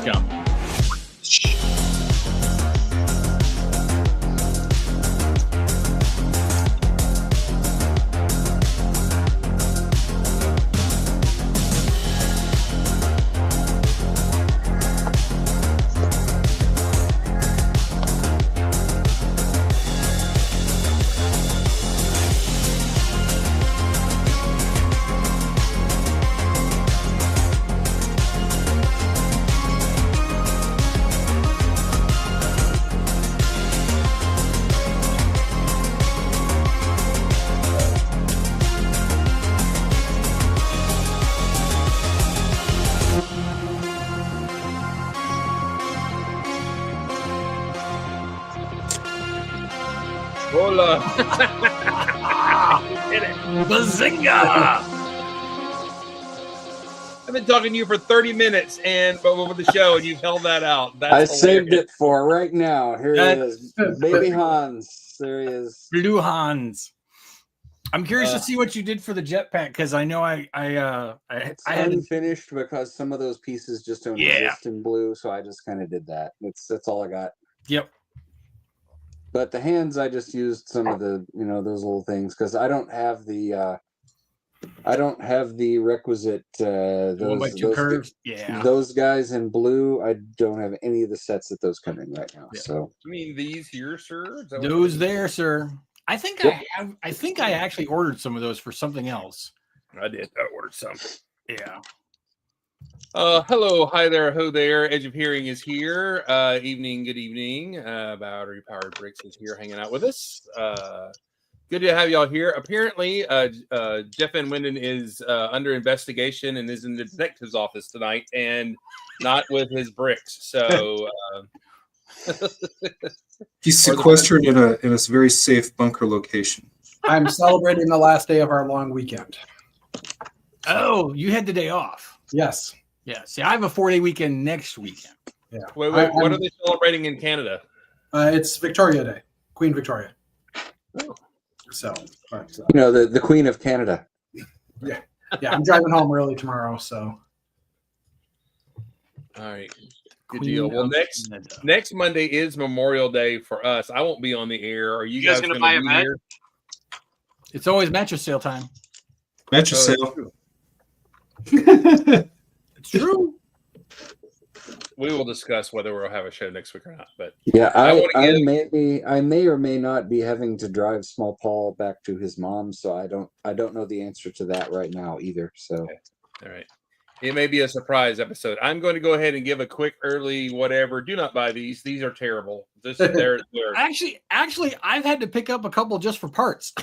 go. Hola. Bazinga! I've been talking to you for 30 minutes over the show, and you've held that out. That's I saved it for right now. Here he is. Baby Hans. There he is. Blue Hans. I'm curious to see what you did for the jetpack, because I know I had unfinished because some of those pieces just don't exist in blue, so I just kind of did that. That's all I got. Yep. But the hands, I just used some of the, those little things, because I don't have the requisite those curves. Those guys in blue. I don't have any of the sets that those come in right now. Yeah. So you mean these here, sir? Those there, sir. I think I think I actually ordered some of those for something else. I did. I ordered some. Yeah. Hello, hi there, ho there. Edge of Hearing is here. Evening, good evening. Battery Powered Bricks is here hanging out with us. Good to have y'all here. Apparently, Jeff Van Winden is under investigation and is in the detective's office tonight and not with his bricks. So he's sequestered in a very safe bunker location. I'm celebrating the last day of our long weekend. Oh, you had the day off. Yes. Yeah. See, I have a 4-day weekend next weekend. Yeah. Wait, what are they celebrating in Canada? It's Victoria Day, Queen Victoria. Oh. So, the Queen of Canada. Yeah. I'm driving home early tomorrow. So, all right, good deal. Well, next Monday is Memorial Day for us. I won't be on the air. Are you guys going to buy a mat? It's always mattress sale time. Mattress sale. It's true. We will discuss whether we'll have a show next week or not. But yeah, I may or may not be having to drive Small Paul back to his mom, so I don't know the answer to that right now either. So, okay. All right, it may be a surprise episode. I'm going to go ahead and give a quick early whatever. Do not buy these; these are terrible. They're actually, I've had to pick up a couple just for parts.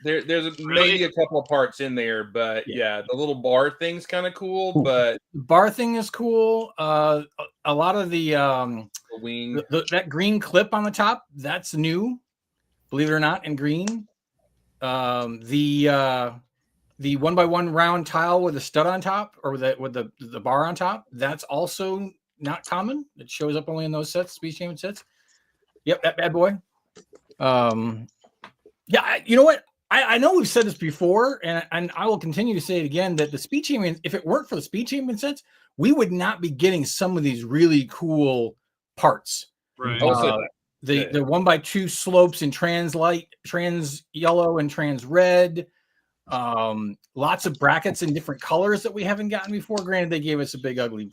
There's maybe a couple of parts in there, but yeah, the little bar thing's kind of cool. But the bar thing is cool. A lot of the wing, that green clip on the top, that's new. Believe it or not, in green. The 1x1 round tile with a stud on top, or with the bar on top, that's also not common. It shows up only in those sets, Speed Champion sets. Yep, that bad boy. Yeah, you know what? I know we've said this before, and I will continue to say it again, that the Speed Champion, if it weren't for the Speed Champion sets, we would not be getting some of these really cool parts. Right. The 1x2 slopes in trans yellow and trans red. Lots of brackets in different colors that we haven't gotten before. Granted, they gave us a big ugly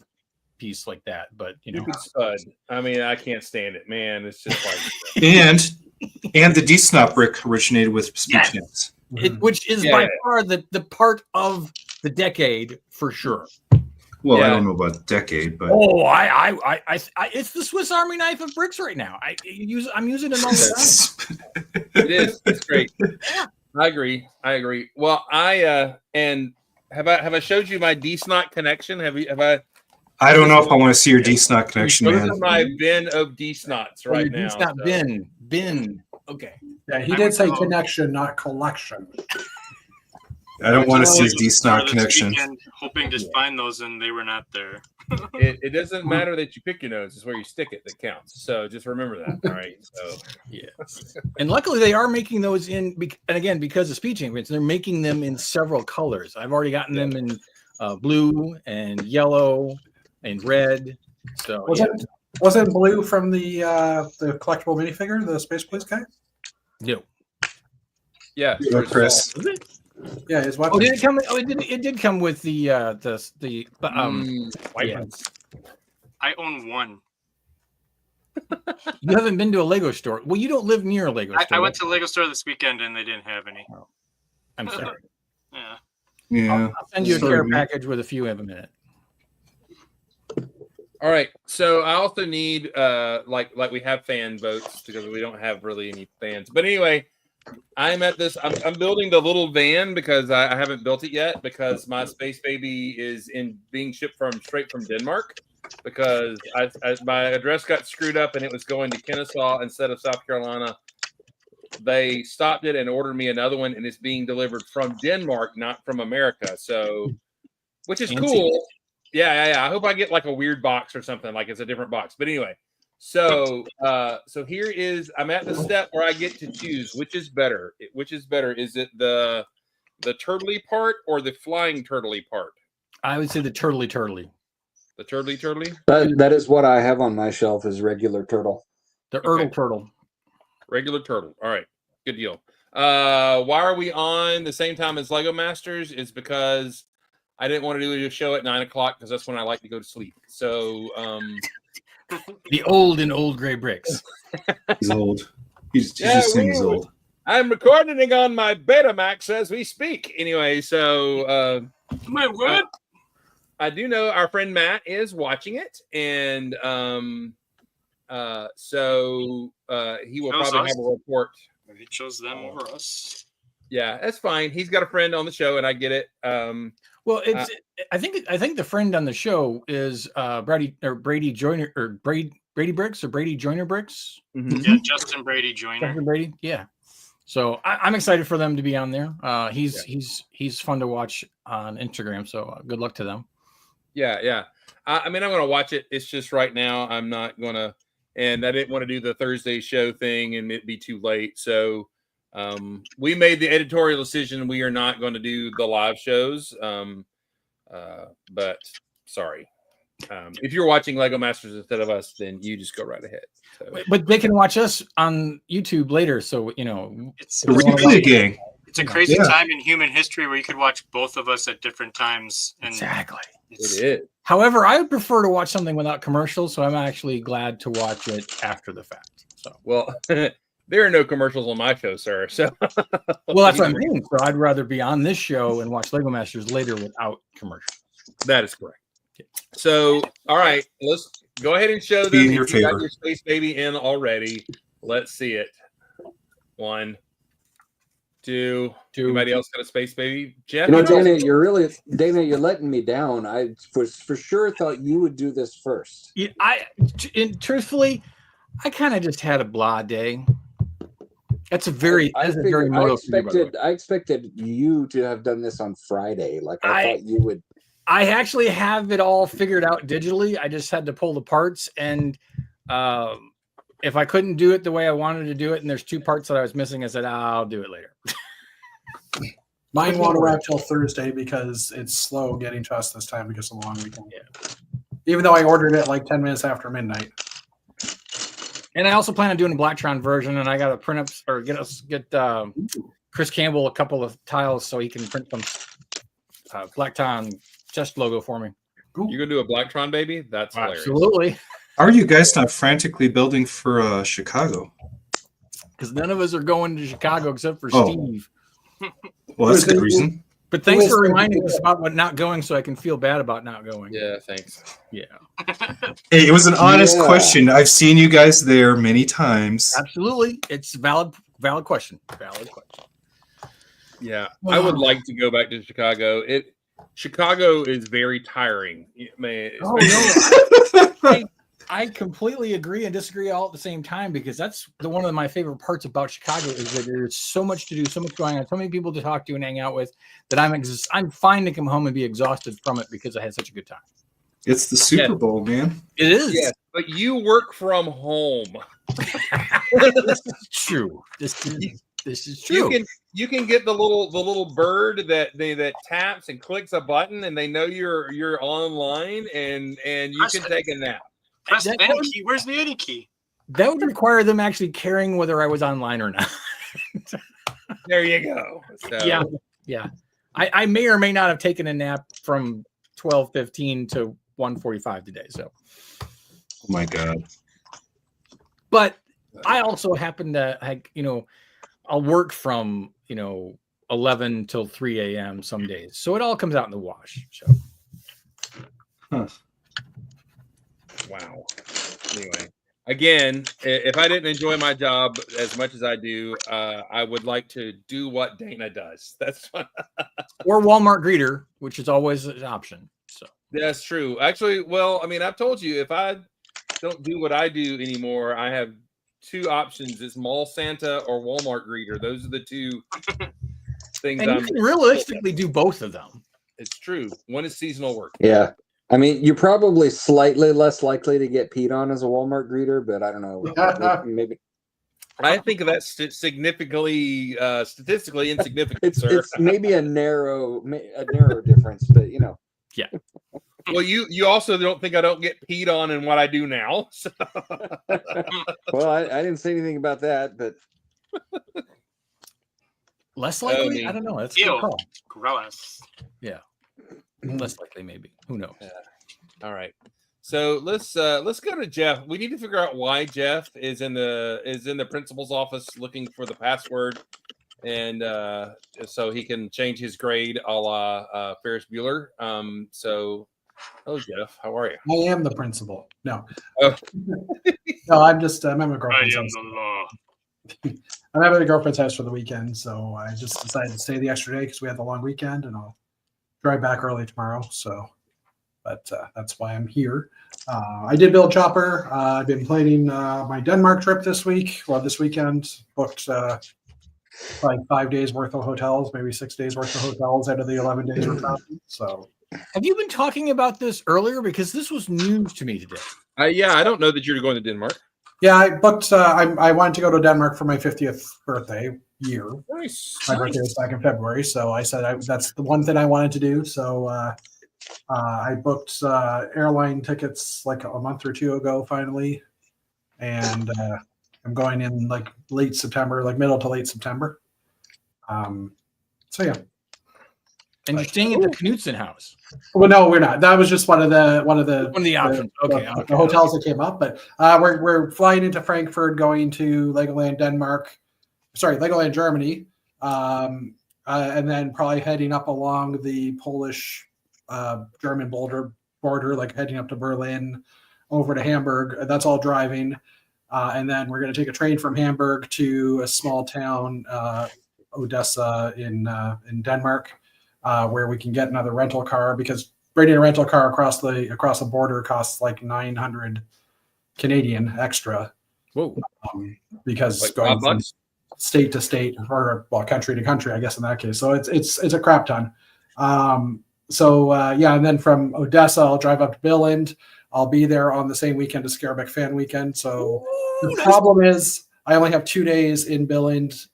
piece like that, but spud. I mean, I can't stand it, man. It's just like and the D-Snot brick originated with Speed Champs, which is by far the part of the decade for sure. Well, I don't know about decade, but I it's the Swiss Army knife of bricks right now. I'm using it all the time. It is. It's great. Yeah. I agree. Well, have I showed you my D-Snot connection? Have I? I don't know if I want to see your D-Snot connection, man. This is my bin of D-Snots right now. D-Snot bin. Okay. Yeah, he did say connection, not collection. I don't want to see his D-Snot connection. Weekend, hoping to find those, and they were not there. It doesn't matter that you pick your nose; it's where you stick it that counts. So just remember that. All right. So yes. And luckily, they are making those in. And again, because of Speed Champions, they're making them in several colors. I've already gotten them in blue and yellow. and red. So Was yeah. it wasn't blue from the collectible minifigure, the Space Police guy? No. Yeah. Go, Chris. Was it? Yeah, his Oh, weapon. did it come? Oh, it did come with the White yeah. ones. I own one. You haven't been to a Lego store. Well, you don't live near a Lego store. I went to the Lego store this weekend and they didn't have any. I'm sorry. Yeah. Yeah. I'll send you a Sorry, care man. package with a few in a minute. All right. So I also need like we have fan votes because we don't have really any fans. But anyway, I'm at this. I'm building the little van because I haven't built it yet because my Space Baby is being shipped straight from Denmark because my address got screwed up and it was going to Kennesaw instead of South Carolina. They stopped it and ordered me another one, and it's being delivered from Denmark, not from America. So, which is Fancy. cool. Yeah. I hope I get like a weird box or something, like it's a different box. But anyway, so here is I'm at the step where I get to choose which is better. Which is better? Is it the turtley part or the flying turtley part? I would say the turtley. The turtley? That is what I have on my shelf is regular turtle. The Okay. turtle. Regular turtle. All right. Good deal. Why are we on the same time as Lego Masters? Is because I didn't want to do a show at 9 o'clock because that's when I like to go to sleep. So, The old gray bricks. He's old. He's just saying he's old. I'm recording on my Betamax as we speak. Anyway, so My word. I do know our friend Matt is watching it, and so he will Shows probably us. have a report. He chose them over us. Yeah, that's fine. He's got a friend on the show, and I get it. Well, it's I think the friend on the show is Brady Joyner or Brady Bricks or Brady Joyner Bricks. Yeah, Justin Brady Joyner. Justin Brady, yeah. So I'm excited for them to be on there. He's fun to watch on Instagram. So good luck to them. Yeah. I mean, I'm going to watch it. It's just right now I'm not going to, and I didn't want to do the Thursday show thing and it'd be too late. So we made the editorial decision. We are not going to do the live shows. But sorry. If you're watching Lego Masters instead of us, then you just go right ahead. So. But they can watch us on YouTube later. So, It's The replay gang. it's a crazy Yeah. time in human history where you could watch both of us at different times. And exactly. It is. However, I would prefer to watch something without commercials. So I'm actually glad to watch it after the fact. So, Well, there are no commercials on my show, sir. So, well, that's what I'm saying. So I'd rather be on this show and watch Lego Masters later without commercials. That is correct. So, all right, let's go ahead and show them. Be in If your you got favor. your Space Baby in already. Let's see it. 1, 2. Anybody else got a Space Baby? Jeff, Dana, you're letting me down. I for sure thought you would do this first. Yeah, truthfully, I kind of just had a blah day. That's a very I moto for you, by the way. I expected you to have done this on Friday. Like I thought you would. I actually have it all figured out digitally. I just had to pull the parts, and if I couldn't do it the way I wanted to do it, and there's 2 parts that I was missing, I said, I'll do it later. Mine won't arrive till Thursday because it's slow getting to us this time because of the long weekend. Yeah. Even though I ordered it like 10 minutes after midnight. And I also plan on doing a Blacktron version, and I got to print up or get Chris Campbell a couple of tiles so he can print some Blacktron chest logo for me. You're gonna do a Blacktron baby? That's hilarious. Absolutely, How are you guys not frantically building for Chicago? because none of us are going to Chicago except for Oh. Steve. Well, that's a good reason. But thanks for reminding us about not going, so I can feel bad about not going. Yeah, thanks. Yeah, Hey, it was an honest Yeah. question. I've seen you guys there many times. absolutely. It's valid question. Valid question. Yeah, I would like to go back to Chicago. Chicago is very tiring. Man, Oh no, I completely agree and disagree all at the same time because that's one of my favorite parts about Chicago is that there's so much to do, so much going on, so many people to talk to and hang out with that I'm fine to come home and be exhausted from it because I had such a good time. It's the Super Bowl, man. It is. yes, but you work from home. This is true. This is This is true. You can get the little bird that taps and clicks a button, and they know you're online, and you can take a nap. Press That any one- key. Where's the any key? That would require them actually caring whether I was online or not. There you go. So, Yeah. I may or may not have taken a nap from 12:15 to 1:45 today. So, Oh my God. but I also happen to, I'll work from 11 till 3 a.m. some days, so it all comes out in the wash. So, wow. Anyway, again, if I didn't enjoy my job as much as I do, I would like to do what Dana does. That's or Walmart greeter, which is always an option. So that's true. Actually, well, I mean, I've told you if I don't do what I do anymore, I have two options: it's mall Santa or Walmart greeter. Those are the two things. and you can realistically do both of them. It's true. One is seasonal work. Yeah. I mean, you're probably slightly less likely to get peed on as a Walmart greeter, but I don't know. Maybe I think that's significantly, statistically insignificant, it's sir. it's maybe a narrow difference, but Yeah. Well, you also don't think I don't get peed on in what I do now. So. Well, I didn't say anything about that, but Less likely? mean, I don't know. That's a Ew. good call. Gross. Yeah. Less likely, maybe. Who knows? All right. So let's go to Jeff. We need to figure out why Jeff is in the principal's office looking for the password, and so he can change his grade a la Ferris Bueller. So, hello Jeff, how are you? I am the principal. No. Oh. No, I'm just I'm at my I girlfriend's am house. the law. I'm at my girlfriend's house for the weekend, so I just decided to stay the extra day because we had the long weekend, and I'll drive back early tomorrow. So, but that's why I'm here. I did build chopper. I've been planning my Denmark trip this week or this weekend. Booked like 5 days worth of hotels, maybe 6 days worth of hotels out of the 11 days we're traveling. So, Have you been talking about this earlier? Because this was news to me today. Yeah, I don't know that you're going to Denmark. yeah, I booked. I wanted to go to Denmark for my 50th birthday year. Nice. My birthday was back in February, so I said that's the one thing I wanted to do. So I booked airline tickets like a month or two ago, finally, and I'm going in like late September, like middle to late September. So yeah. And you're staying at the Knutson house. Well, no, we're not. That was just one of the options. Okay. the hotels that came up. But we're flying into Frankfurt, going to Legoland Legoland Germany, and then probably heading up along the Polish German border, like heading up to Berlin, over to Hamburg. That's all driving, and then we're going to take a train from Hamburg to a small town, Odessa in Denmark. Where we can get another rental car, because bringing a rental car across the border costs like 900 Canadian extra. Whoa. Because Like going from $5? state to state, or country to country, I guess in that case. So it's a crap ton. And then from Odessa, I'll drive up to Billund. I'll be there on the same weekend as Scareback Fan Weekend. So the problem is I only have 2 days in Billund.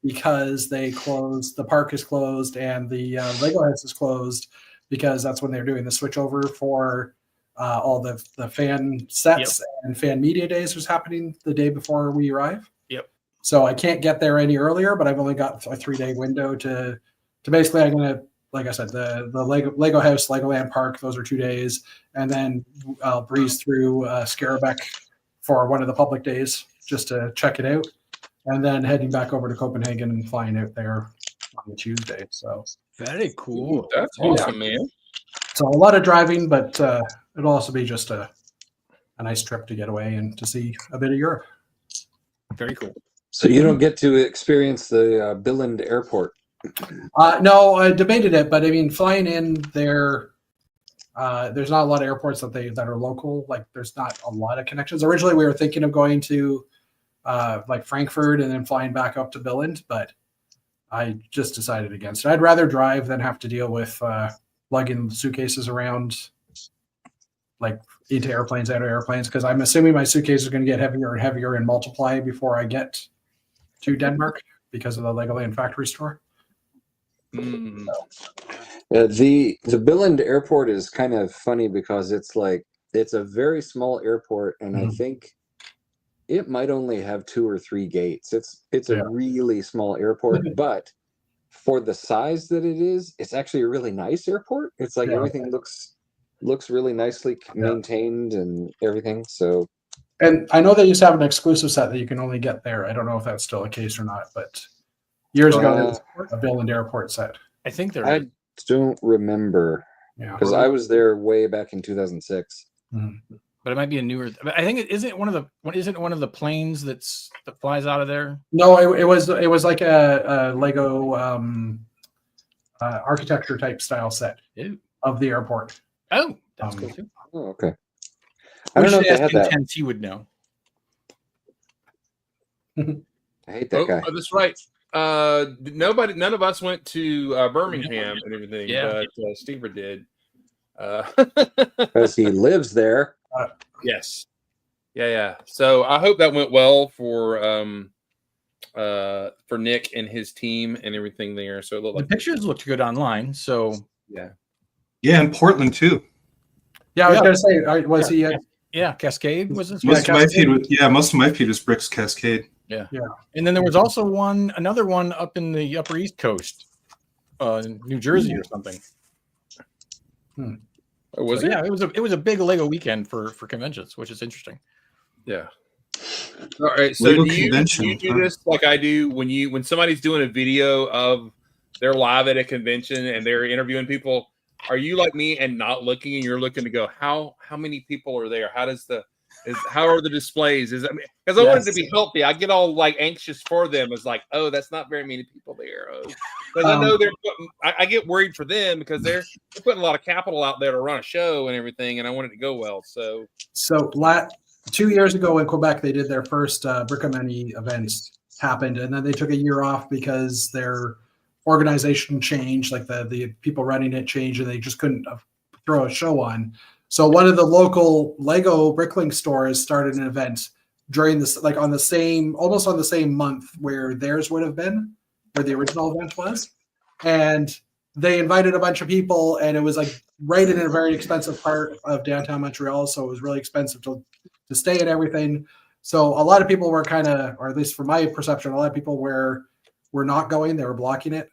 Because they closed, the park is closed, and the Lego house is closed, because that's when they're doing the switchover for all the fan sets and fan media days was happening the day before we arrive. Yep. So I can't get there any earlier, but I've only got a 3-day window to basically, I'm gonna, like I said, the Lego house, Legoland Park, those are 2 days, and then I'll breeze through Scareback for one of the public days just to check it out. And then heading back over to Copenhagen and flying out there on the Tuesday. So Very cool. That's awesome, man. So a lot of driving, but it'll also be just a nice trip to get away and to see a bit of Europe. Very cool. so you don't get to experience the Billund airport. No, I debated it, but I mean, flying in there, there's not a lot of airports that are local. Like, there's not a lot of connections. Originally, we were thinking of going to like Frankfurt and then flying back up to Billund, but I just decided against it. I'd rather drive than have to deal with lugging suitcases around, like into airplanes, out of airplanes, because I'm assuming my suitcase is going to get heavier and heavier and multiply before I get to Denmark. because of the Legoland factory store. Mm. The Billund Airport is kind of funny because it's a very small airport, and I think it might only have 2 or 3 gates. It's a really small airport, but for the size that it is, it's actually a really nice airport. It's like everything looks really nicely maintained and everything. So, and I know they used to have an exclusive set that you can only get there. I don't know if that's still the case or not, but years ago there was a Billund Airport set. I think there. I don't remember because I was there way back in 2006. But it might be a newer. But I think it isn't one of the planes that flies out of there. No, it was like a Lego architecture type style set of the airport. Oh, that's cool too. Oh, okay. I don't know if they had that. He would know. I hate that guy. Oh, that's right. None of us went to Birmingham and everything, but Stever did. Because he lives there. Yes. Yeah. So I hope that went well for Nick and his team and everything there. So it looked The pictures looked good online. So yeah, in Portland too. Yeah, I was going to say, was he? Yeah, Cascade was this? Most of my feed was Brick's Cascade. Yeah. And then there was also another one up in the Upper East Coast, New Jersey or something. Oh, was it? Yeah, it was a big Lego weekend for conventions, which is interesting. Yeah. All right. So do you do this like I do when somebody's doing a video of they're live at a convention and they're interviewing people? Are you like me and not looking, and you're looking to go, how many people are there? How are the displays? Because I want it to be healthy. I get all like anxious for them. It's like, oh, that's not very many people there. Because I know I get worried for them because they're putting a lot of capital out there to run a show and everything, and I want it to go well. So 2 years ago in Quebec, they did their first Brickamany events happened, and then they took a year off because their organization changed, like the people running it changed, and they just couldn't throw a show on. So one of the local Lego Bricklink stores started an event during this, like almost on the same month where theirs would have been, where the original event was. And they invited a bunch of people, and it was like right in a very expensive part of downtown Montreal. So it was really expensive to stay and everything. So a lot of people were kind of, or at least from my perception, a lot of people were not going, they were blocking it.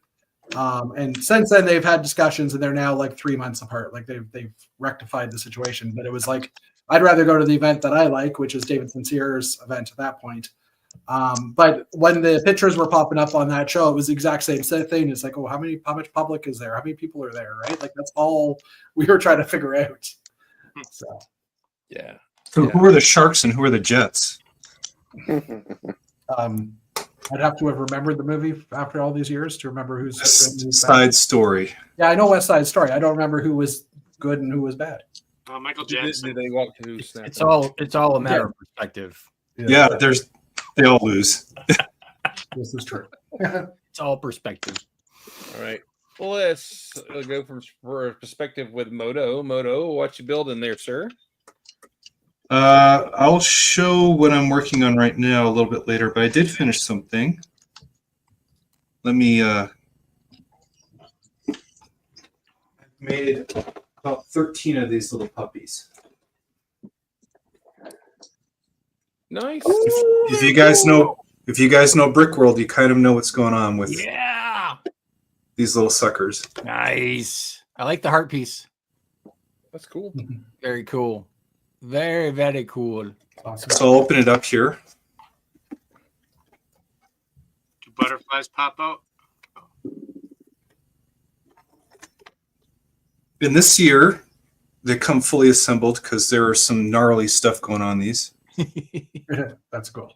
And since then they've had discussions, and they're now like 3 months apart. Like they've rectified the situation, but it was like, I'd rather go to the event that I like, which is David Sincere's event at that point. But when the pictures were popping up on that show, it was the exact same thing. It's like, oh, how much public is there? How many people are there? Right? Like that's all we were trying to figure out. So, yeah. So who are the Sharks and who are the Jets? I'd have to have remembered the movie after all these years to remember who's Side Story. Yeah, I know West Side Story. I don't remember who was good and who was bad. Michael Jackson. Did they walk to It's all a matter of perspective. Yeah, they all lose. This is true. It's all perspective. All right. Well, let's go for a perspective with Moto. Moto, what you building there, sir? I'll show what I'm working on right now a little bit later, but I did finish something. Let me I've made about 13 of these little puppies. Nice. If you guys know Brick World, you kind of know what's going on with these little suckers. Nice. I like the heart piece. That's cool. Very cool. Very, very cool. Awesome. So I'll open it up here. Do butterflies pop out? In this year, they come fully assembled because there are some gnarly stuff going on these. That's cool.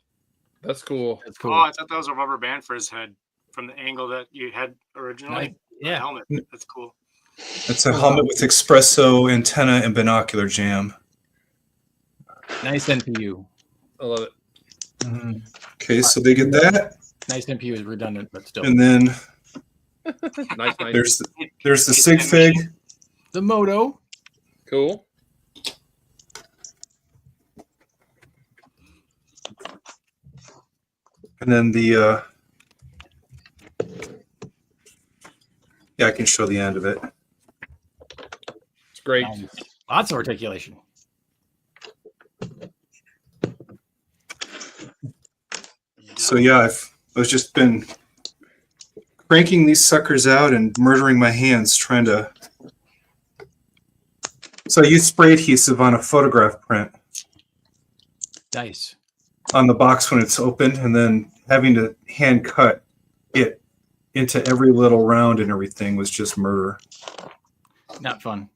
That's cool. That's cool. Oh, I thought that was a rubber band for his head from the angle that you had originally. Yeah. Helmet. That's cool. It's a helmet with espresso, antenna, and binocular jam. Nice NPU. I love it. Mm-hmm. Okay, so they get that. Nice NPU is redundant, but still. And then Nice. there's the sig fig. The Moto. Cool. And then the Yeah, I can show the end of it. It's great. Nice. Lots of articulation. So yeah, I've just been cranking these suckers out and murdering my hands trying to. So I use spray adhesive on a photograph print Nice. on the box when it's open, and then having to hand cut it into every little round and everything was just murder. Not fun.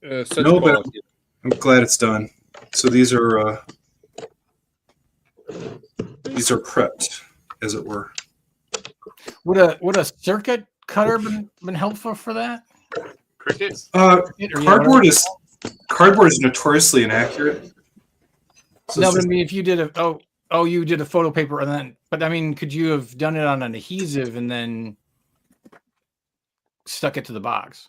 Such No, but quality. I'm glad it's done. So these are prepped, as it were. Would a circuit cutter been helpful for that? Cricket? Cardboard is notoriously inaccurate. So No, it's but I just- mean, if you did you did a photo paper and then, but I mean, could you have done it on an adhesive and then stuck it to the box?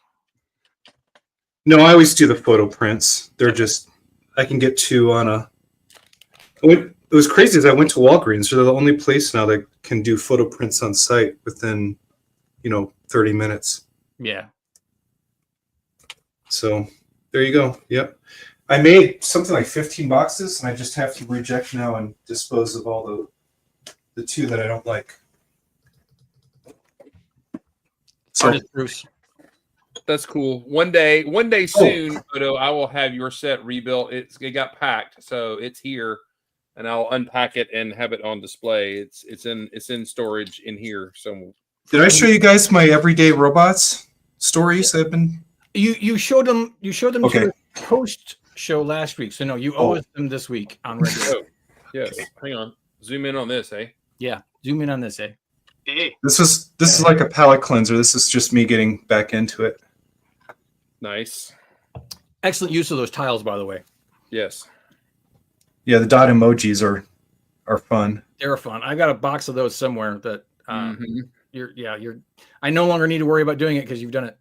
no, I always do the photo prints. They're just I can get two on a. It was crazy as I went to Walgreens. They're the only place now that can do photo prints on site within, 30 minutes. Yeah. So there you go. Yep. I made something like 15 boxes, and I just have to reject now and dispose of all the two that I don't like. So Artist Bruce. That's cool. One day soon, Odo, I will have your set rebuilt. It got packed, so it's here, and I'll unpack it and have it on display. It's in storage in here. So did I show you guys my everyday robots stories? I've been. You showed them Okay. to the post show last week. So no, you owe us them this week on regular. oh, yes. Hang on. Zoom in on this, eh? Yeah. Zoom in on this, eh? Hey, This is like a palate cleanser. This is just me getting back into it. Nice. Excellent use of those tiles, by the way. Yes. Yeah, the dot emojis are fun. They're fun. I got a box of those somewhere that Mhm. I no longer need to worry about doing it because you've done it.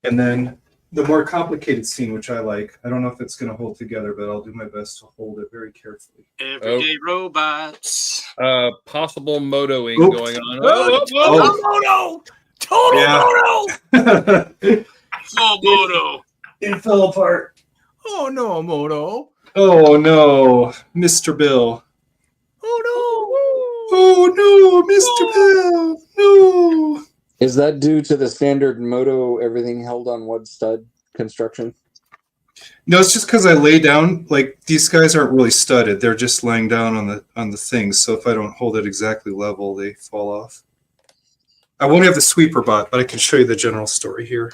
And then the more complicated scene, which I like. I don't know if it's going to hold together, but I'll do my best to hold it very carefully. everyday robots. Possible motoing Oop. going on. Oh. Total Yeah. moto! Full moto. It fell apart. Oh no, Moto! Oh no, Mr. Bill. Oh Oh no, Mr. Bill. No. Is that due to the standard moto everything held on one stud construction? No, it's just because I lay down. Like these guys aren't really studded; they're just laying down on the things. So if I don't hold it exactly level, they fall off. I won't have the sweeper bot, but I can show you the general story here.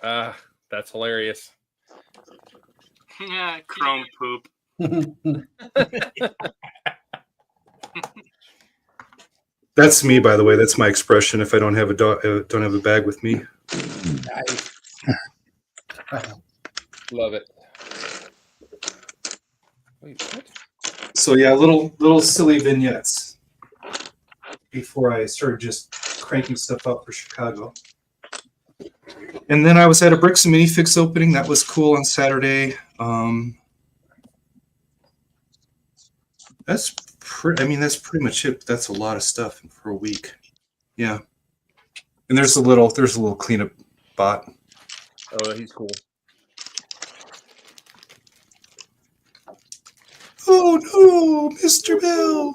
That's hilarious. Yeah, chrome poop. That's me, by the way. That's my expression. If I don't have don't have a bag with me. Love it. Wait, what? So yeah, little silly vignettes before I started just cranking stuff up for Chicago. And then I was at a Bricks and Minifix opening. That was cool on Saturday. That's pretty much it. That's a lot of stuff for a week. Yeah. And there's a little cleanup bot. Oh, he's cool. Oh no, Mr. Bell.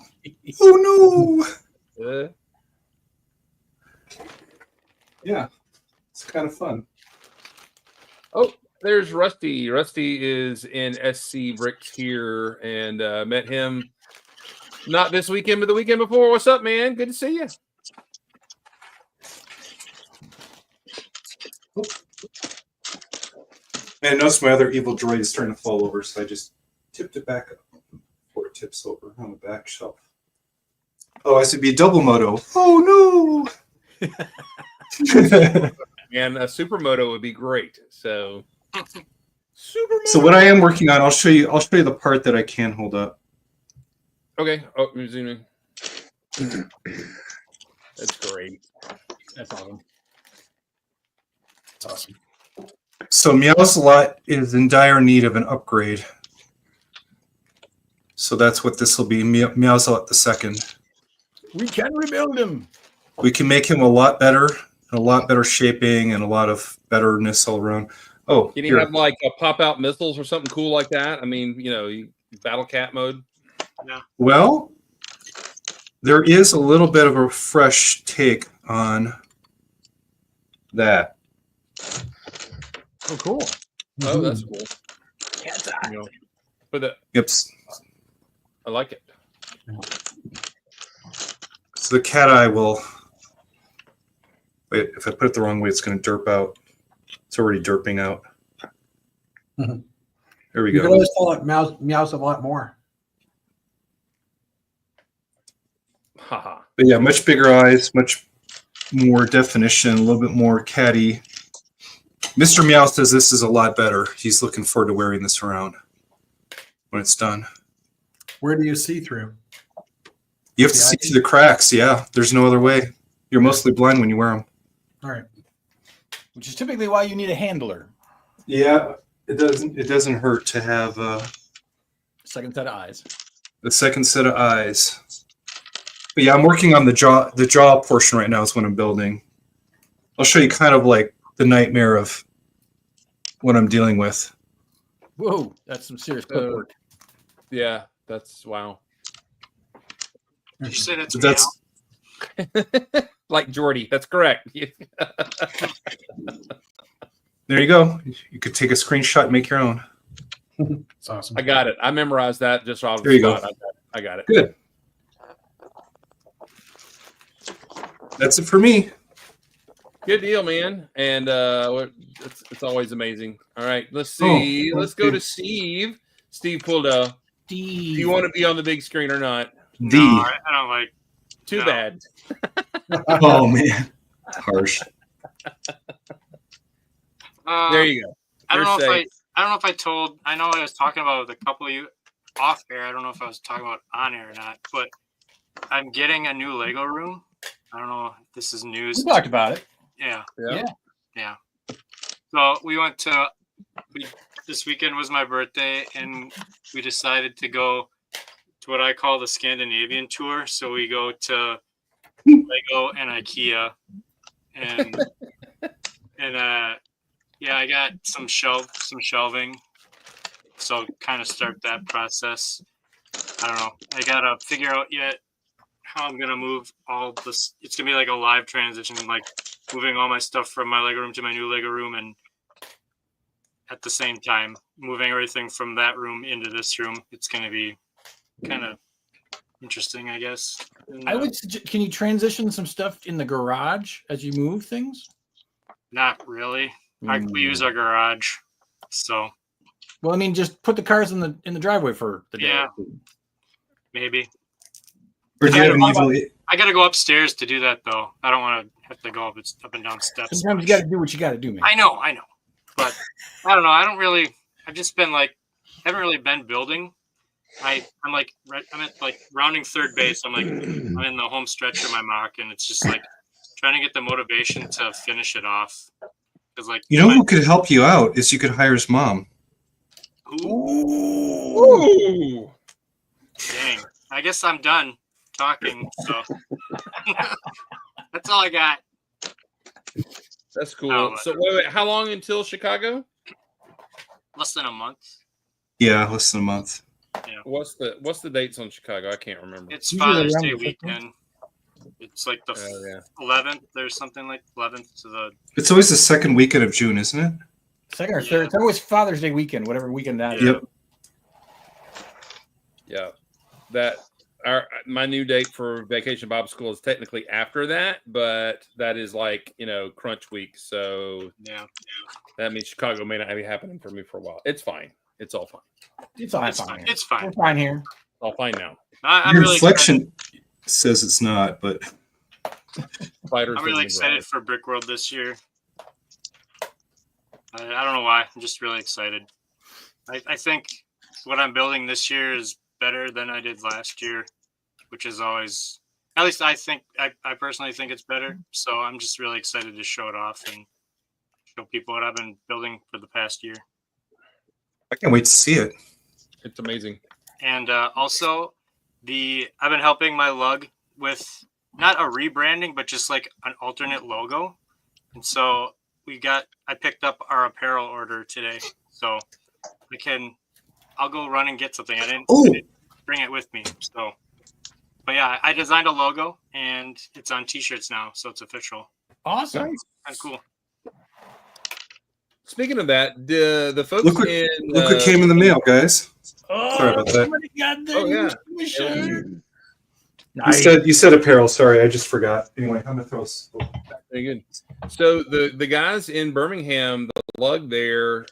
Oh no. Yeah. It's kind of fun. Oh, there's Rusty. Rusty is in SC Bricks here, and met him not this weekend, but the weekend before. What's up, man? Good to see you. And I noticed my other evil droid is starting to fall over, so I just tipped it back up before it tips over on the back shelf. Oh, I should be double moto. Oh no. And a supermoto would be great. So, supermoto. So what I am working on, I'll show you the part that I can hold up. Okay. Oh, you're zooming. That's great. That's awesome. That's awesome. So Meow's Lot is in dire need of an upgrade. So that's what this will be, Meow's Lot the second. We can rebuild him. We can make him a lot better, and a lot better shaping, and a lot of betterness all around. Oh, Can you here. have like pop out missiles or something cool like that? I mean, battle cat mode. Well, there is a little bit of a fresh take on that. Oh, cool. Oh, that's cool. Cat's eye. But Yep. I like it. So the cat eye will. Wait, if I put it the wrong way, it's going to derp out. It's already derping out. Mhm. There we You go. can always call it meows a lot more. Haha. But yeah, much bigger eyes, much more definition, a little bit more catty. Mr. Meow says this is a lot better. He's looking forward to wearing this around when it's done. Where do you see through? You have to see through the cracks. Yeah, there's no other way. You're mostly blind when you wear them. All right. Which is typically why you need a handler. Yeah, it doesn't hurt to have Second set of eyes. the second set of eyes. But yeah, I'm working on the jaw portion right now is what I'm building. I'll show you kind of like the nightmare of what I'm dealing with. Whoa, that's some serious clipboard. Yeah, that's wow. Did you say that's So that's Like Jordy. That's correct. there you go. You could take a screenshot and make your own. It's awesome. I got it. I memorized that just off There the you go. spot. I got it. Good. That's it for me. Good deal, man. And it's always amazing. All right, let's see. Let's go to Steve. Steve Puldo. Do you want to be on the big screen or not? D. No, I don't like. Too No. bad. Oh man, it's harsh. There you go. I don't You're know safe. if I don't know if I told. I know I was talking about with a couple of you off air. I don't know if I was talking about on air or not. But I'm getting a new Lego room. I don't know if this is news. We talked about it. Yeah. Yeah. So we went to. This weekend was my birthday, and we decided to go to what I call the Scandinavian tour. So we go to Lego and IKEA, and yeah, I got some shelving. So kind of start that process. I don't know. I gotta figure out yet how I'm gonna move all this. It's gonna be like a live transition, like moving all my stuff from my Lego room to my new Lego room, and at the same time moving everything from that room into this room. It's gonna be kind of interesting, I guess. And, I would. Can you transition some stuff in the garage as you move things? not really. We use our garage, so Well, I mean, just put the cars in the driveway for the day. Yeah. maybe. Or do you have an evil? I gotta go upstairs to do that though. I don't want to have to go up and down steps. Sometimes you got to do what you got to do, man. I know, but I don't know. I've just been like, haven't really been building. I'm at like rounding third base. I'm in the home stretch of my mock, and it's just like trying to get the motivation to finish it off. Because like, You know who could help you out is you could hire his mom. Ooh. Dang. I guess I'm done talking. So that's all I got. That's cool. Oh, So wait, how long until Chicago? Less than a month. Yeah, less than a month. What's the dates on Chicago? I can't remember. It's Usually Father's around Day the 15th. weekend. It's like the Yeah. 11th. There's something like 11th to the. It's always the second weekend of June, isn't it? Second or third. It's always Father's Day weekend, whatever weekend that is. Yep. Yeah. My new date for Vacation Bible School is technically after that, but that is like, crunch week. So Yeah. that means Chicago may not be happening for me for a while. It's fine. It's all fine. It's all It's fine. fine. It's fine. We're fine here. All fine now. I'm Your really reflection says it's not, but Fighters I'm in really the excited garage. for Brick World this year. I don't know why. I'm just really excited. I think what I'm building this year is better than I did last year, which is always, at least I personally think it's better. So I'm just really excited to show it off and show people what I've been building for the past year. I can't wait to see it. It's amazing. And also, I've been helping my lug with not a rebranding, but just like an alternate logo. And so I picked up our apparel order today. So I'll go run and get something. I didn't bring it with me. So, but yeah, I designed a logo and it's on t-shirts now. So it's official. Awesome. Nice. Kind of cool. Speaking of that, the folks Look what came in the mail, guys. Oh, Sorry about that. somebody got the Oh, yeah. new shirt. You said apparel. Sorry, I just forgot. Anyway, I'm gonna throw. Very good. So the guys in Birmingham, the lug there,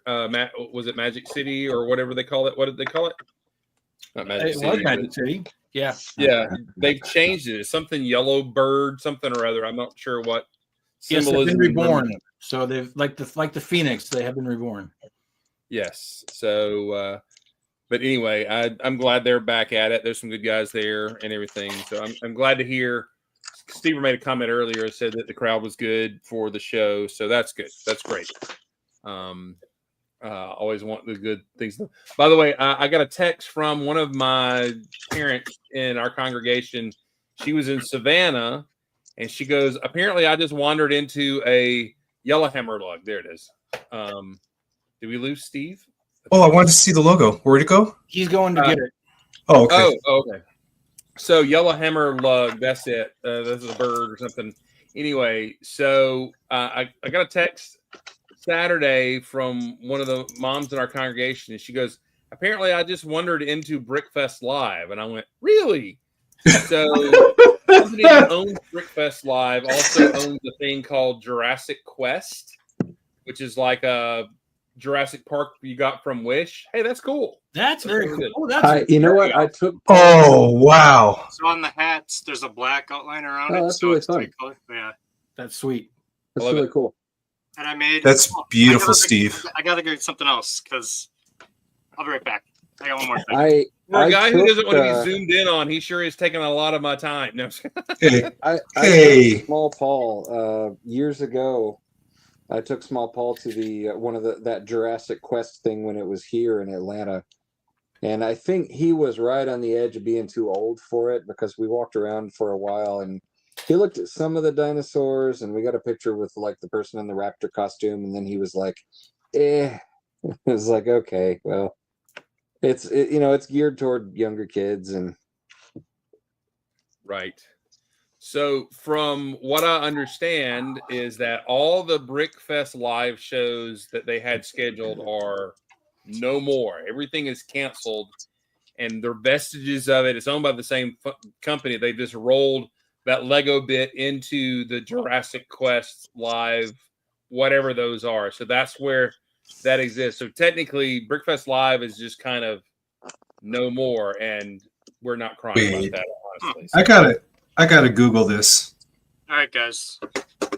was it Magic City or whatever they call it? What did they call it? Not Magic It City. was Magic City. Yeah. Yeah, they've changed it. It's something yellow bird, something or other. I'm not sure what Yes, they've been symbolism. reborn. So they've like the phoenix. They have been reborn. Yes. So, but anyway, I'm glad they're back at it. There's some good guys there and everything. So I'm glad to hear. Steve made a comment earlier, said that the crowd was good for the show. So that's good. That's great. Always want the good things. By the way, I got a text from one of my parents in our congregation. She was in Savannah, and she goes, apparently I just wandered into a Yellowhammer lug. There it is. Did we lose Steve? Oh, I wanted to see the logo. Where'd it go? He's going to get it. Oh, okay. Oh, okay. So Yellowhammer lug, that's it. This is a bird or something. Anyway, so I got a text Saturday from one of the moms in our congregation, and she goes, apparently I just wandered into Brickfest Live. And I went, really? So the company that owns Brickfest Live also owns a thing called Jurassic Quest, which is like a Jurassic Park you got from Wish. Hey, that's cool. That's very cool. good. Oh, that's You know what? I took. Oh, wow. So on the hats, there's a black outline around it. That's So really it's fun. tricolor. Yeah. that's sweet. That's love really it. cool. And I made. That's beautiful, Steve. I gotta get something else because I'll be right back. I got one more thing. For a I guy who took, doesn't want to be zoomed in on, he sure is taking a lot of my time. No. Hey, I Hey. took Small Paul years ago. I took Small Paul to the one of that Jurassic Quest thing when it was here in Atlanta, and I think he was right on the edge of being too old for it because we walked around for a while and he looked at some of the dinosaurs and we got a picture with like the person in the raptor costume and then he was like, "Eh." It was like, okay, well, it's geared toward younger kids and Right. So, from what I understand, is that all the Brickfest live shows that they had scheduled are no more. Everything is canceled, and the vestiges of it. It's owned by the same company. They just rolled that Lego bit into the Jurassic Quest live, whatever those are. So that's where that exists. So technically, Brickfest Live is just kind of no more, and we're not crying about that, honestly. So, I gotta Google this. All right, guys.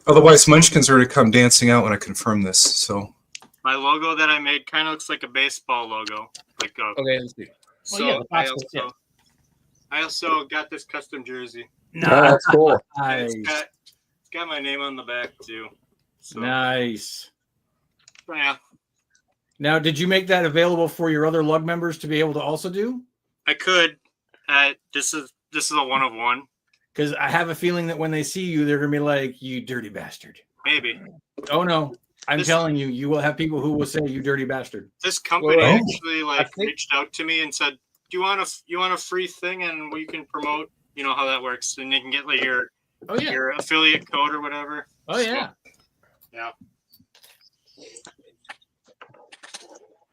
Otherwise, Munchkins are to come dancing out when I confirm this. So My logo that I made kind of looks like a baseball logo. Like okay, let's see. so yeah, the I possible tip. also got this custom jersey. that's cool. Nice. It's got my name on the back too. So Nice. yeah, Now, did you make that available for your other lug members to be able to also do? I could. This is a one of one. Because I have a feeling that when they see you, they're gonna be like, "You dirty bastard." Maybe Oh no, I'm telling you, you will have people who will say, "You dirty bastard." this company Well, actually reached out to me and said, "Do you want a free thing and we can promote? You know how that works, and you can get like your Oh yeah. your affiliate code or whatever." Oh yeah. Yeah.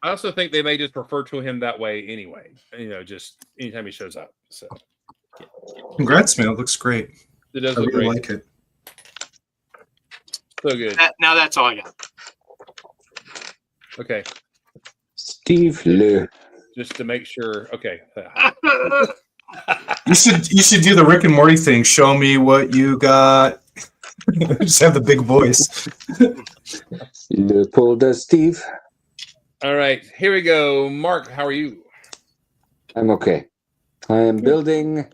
I also think they may just refer to him that way anyway. Just anytime he shows up. So congrats, man. It looks great. it does I look really great. like it. So good. Now that's all I got. Okay, Steve Lou. just to make sure. Okay. You should do the Rick and Morty thing. Show me what you got. Just have the big voice. Leopold Steve. All right, here we go. Mark, how are you? I'm okay. I am building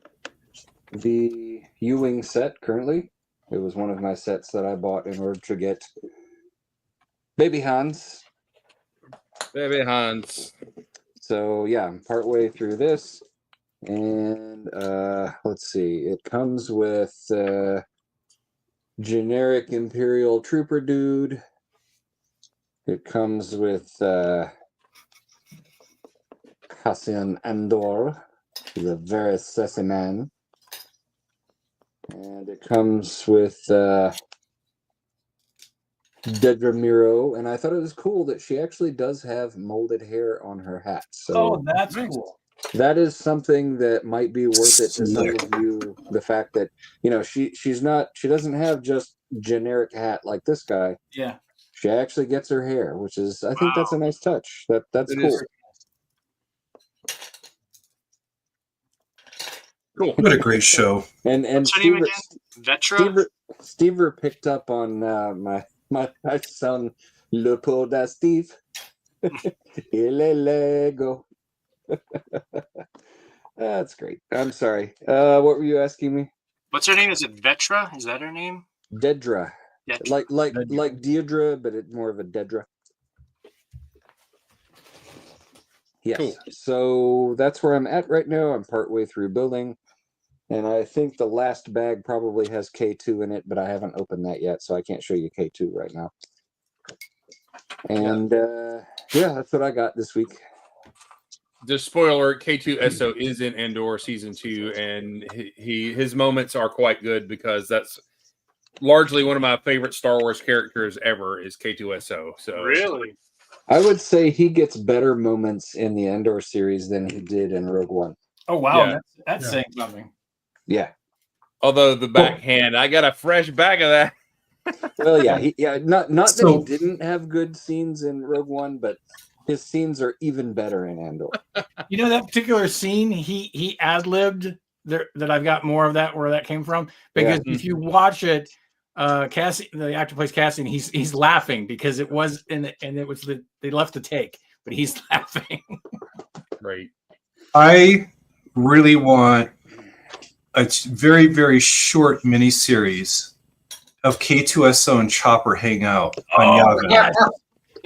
the U-Wing set currently. It was one of my sets that I bought in order to get Baby Hans. Baby Hans. So yeah, I'm partway through this. And let's see. It comes with generic Imperial Trooper dude. It comes with Cassian Andor, the very sassy man. And it comes with Dedra Miro, and I thought it was cool that she actually does have molded hair on her hat. So Oh, that's cool. that is something that might be worth it to some of you. The fact that she doesn't have just generic hat like this guy. Yeah. She actually gets her hair, which is I think that's a nice touch. That's It cool. is. Cool. What a great show. And What's her name again? Vetra? Stever picked up on my son Leopolda Steve. Lego. That's great. I'm sorry. What were you asking me? What's her name? Is it Vetra? Is that her name? Dedra. Vetra. Like Deirdre, but it's more of a Dedra. Yes. Cool. So that's where I'm at right now. I'm partway through building. And I think the last bag probably has K2 in it, but I haven't opened that yet, so I can't show you K2 right now. And that's what I got this week. Just spoiler: K2SO is in Andor season 2, and his moments are quite good because that's largely one of my favorite Star Wars characters ever is K2SO. So Really? I would say he gets better moments in the Andor series than he did in Rogue One. Oh wow, Yeah. that's saying something. Yeah. Although the backhand, I got a fresh bag of that. Well, yeah, not that So- he didn't have good scenes in Rogue One, but his scenes are even better in Andor. You know that particular scene he ad-libbed there, that I've got more of that where that came from because if you watch it, Cassie, the actor plays Cassie, and he's laughing because it was they left the take, but he's laughing. Right. I really want a very, very short mini series of K2SO and Chopper hang out on Yavin. Yeah,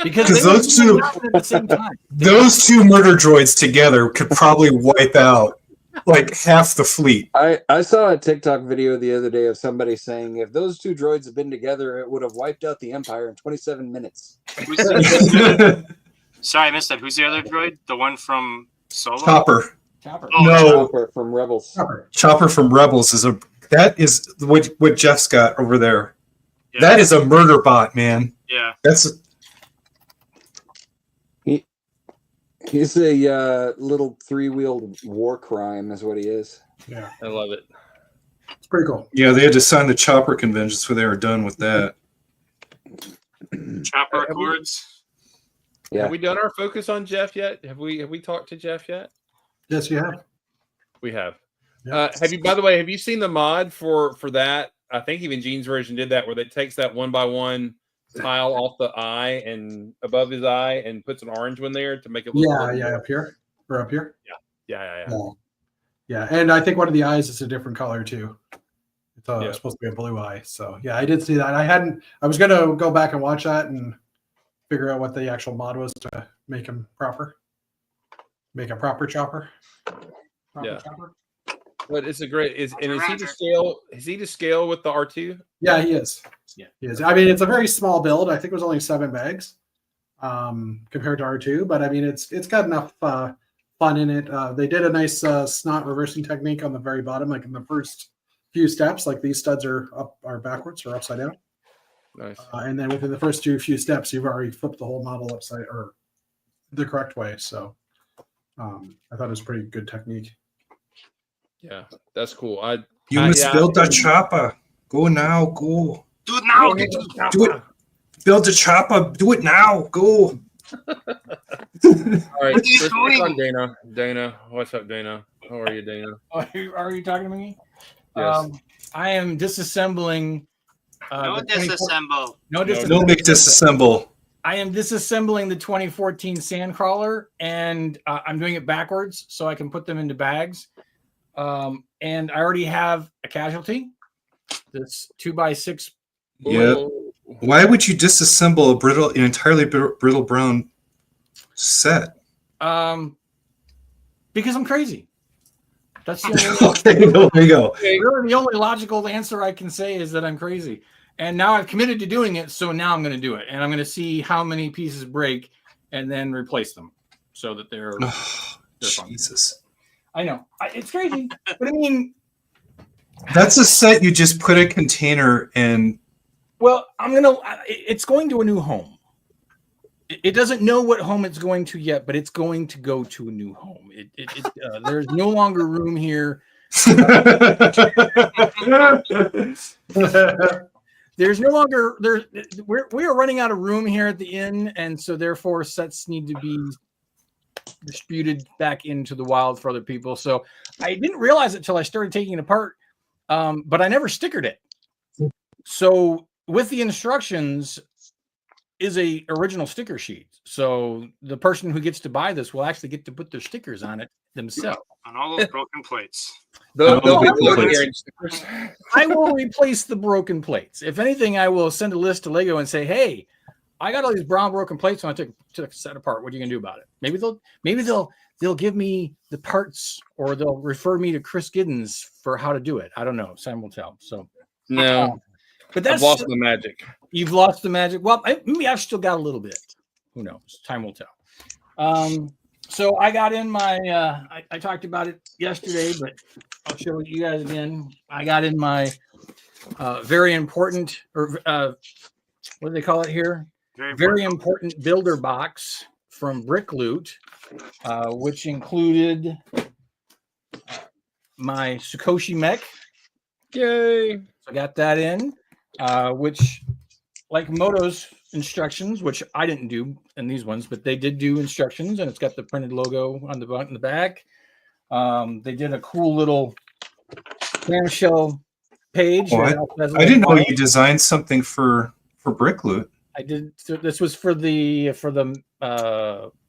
because they those were two- at the same time. Those two murder droids together could probably wipe out like half the fleet. I saw a TikTok video the other day of somebody saying if those two droids had been together, it would have wiped out the Empire in 27 minutes. Who's the, sorry, I missed that. Who's the other droid? The one from Solo? Chopper. Chopper. Oh, No, Chopper from Rebels. Chopper from Rebels is what Jeff's got over there. Yeah. That is a murder bot, man. Yeah. That's He's a little three-wheeled war crime is what he is. Yeah, I love it. it's pretty cool. yeah. They had to sign the Chopper convention, so they were done with that. Chopper Accords. Yeah. Have we done our focus on Jeff yet? Have we talked to Jeff yet? Yes, you have. We have. Yeah. Have you seen the mod for that? I think even Gene's version did that, where it takes that 1x1 tile off the eye and above his eye and puts an orange one there to make it look. Up here or up here. Yeah. Yeah, and I think one of the eyes is a different color too. It's Yeah. supposed to be a blue eye. So yeah, I did see that. I was gonna go back and watch that and figure out what the actual mod was to make him proper. Make a proper chopper. Yeah. Chopper. But it's a great is he to scale? Is he to scale with the R2? Yeah, he is. Yeah. He is. I mean, it's a very small build. I think it was only 7 bags compared to R2, but I mean, it's got enough fun in it. They did a nice snot reversing technique on the very bottom, like in the first few steps. Like these studs are backwards or upside down, Nice. and then within the first few steps, you've already flipped the whole model upside or the correct way. So I thought it was a pretty good technique. Yeah, that's cool. You must build the Chopper. Go now. Go. Do it now. Do it. Build the Chopper. Do it now. Go. All right, What are you let's check on doing? Dana. Dana, what's up, Dana? How are you, Dana? Are you talking to me? Yes. I am disassembling. No the 24 disassemble. No, No big disassemble. I am disassembling the 2014 Sandcrawler, and I'm doing it backwards so I can put them into bags. And I already have a casualty. This 2x6. Yeah. Why would you disassemble an entirely brittle brown set? Because I'm crazy. That's the Okay, there you go. really the only logical answer I can say is that I'm crazy. And now I've committed to doing it, so now I'm going to do it. And I'm going to see how many pieces break and then replace them so that they're fun. Jesus. I know. It's crazy. But I mean, That's a set you just put a container in. well, it's going to a new home. It doesn't know what home it's going to yet, but it's going to go to a new home. There's no longer room here. There's no longer we are running out of room here at the inn, and so therefore sets need to be distributed back into the wild for other people. So I didn't realize it until I started taking it apart, but I never stickered it. So with the instructions is a original sticker sheet. So the person who gets to buy this will actually get to put their stickers on it themselves. On all those broken plates. They'll be Oh, loading plates. here. I will replace the broken plates. If anything, I will send a list to Lego and say, "Hey, I got all these brown broken plates, and I took a set apart. What are you gonna do about it?" Maybe they'll give me the parts, or they'll refer me to Chris Giddens for how to do it. I don't know. Time will tell. So No, but I've that's lost the magic. You've lost the magic. Well, maybe I've still got a little bit. Who knows? Time will tell. So I got in my. I talked about it yesterday, but I'll show you guys again. I got in my very important, or what do they call it here? Very important builder box from Brick Loot, which included my Sukoshi mech. Yay! So I got that in, which, like Moto's instructions, which I didn't do in these ones, but they did do instructions, and it's got the printed logo on the front and the back. They did a cool little clamshell page. Oh, I didn't know you designed something for Brick Loot. I did. So this was for the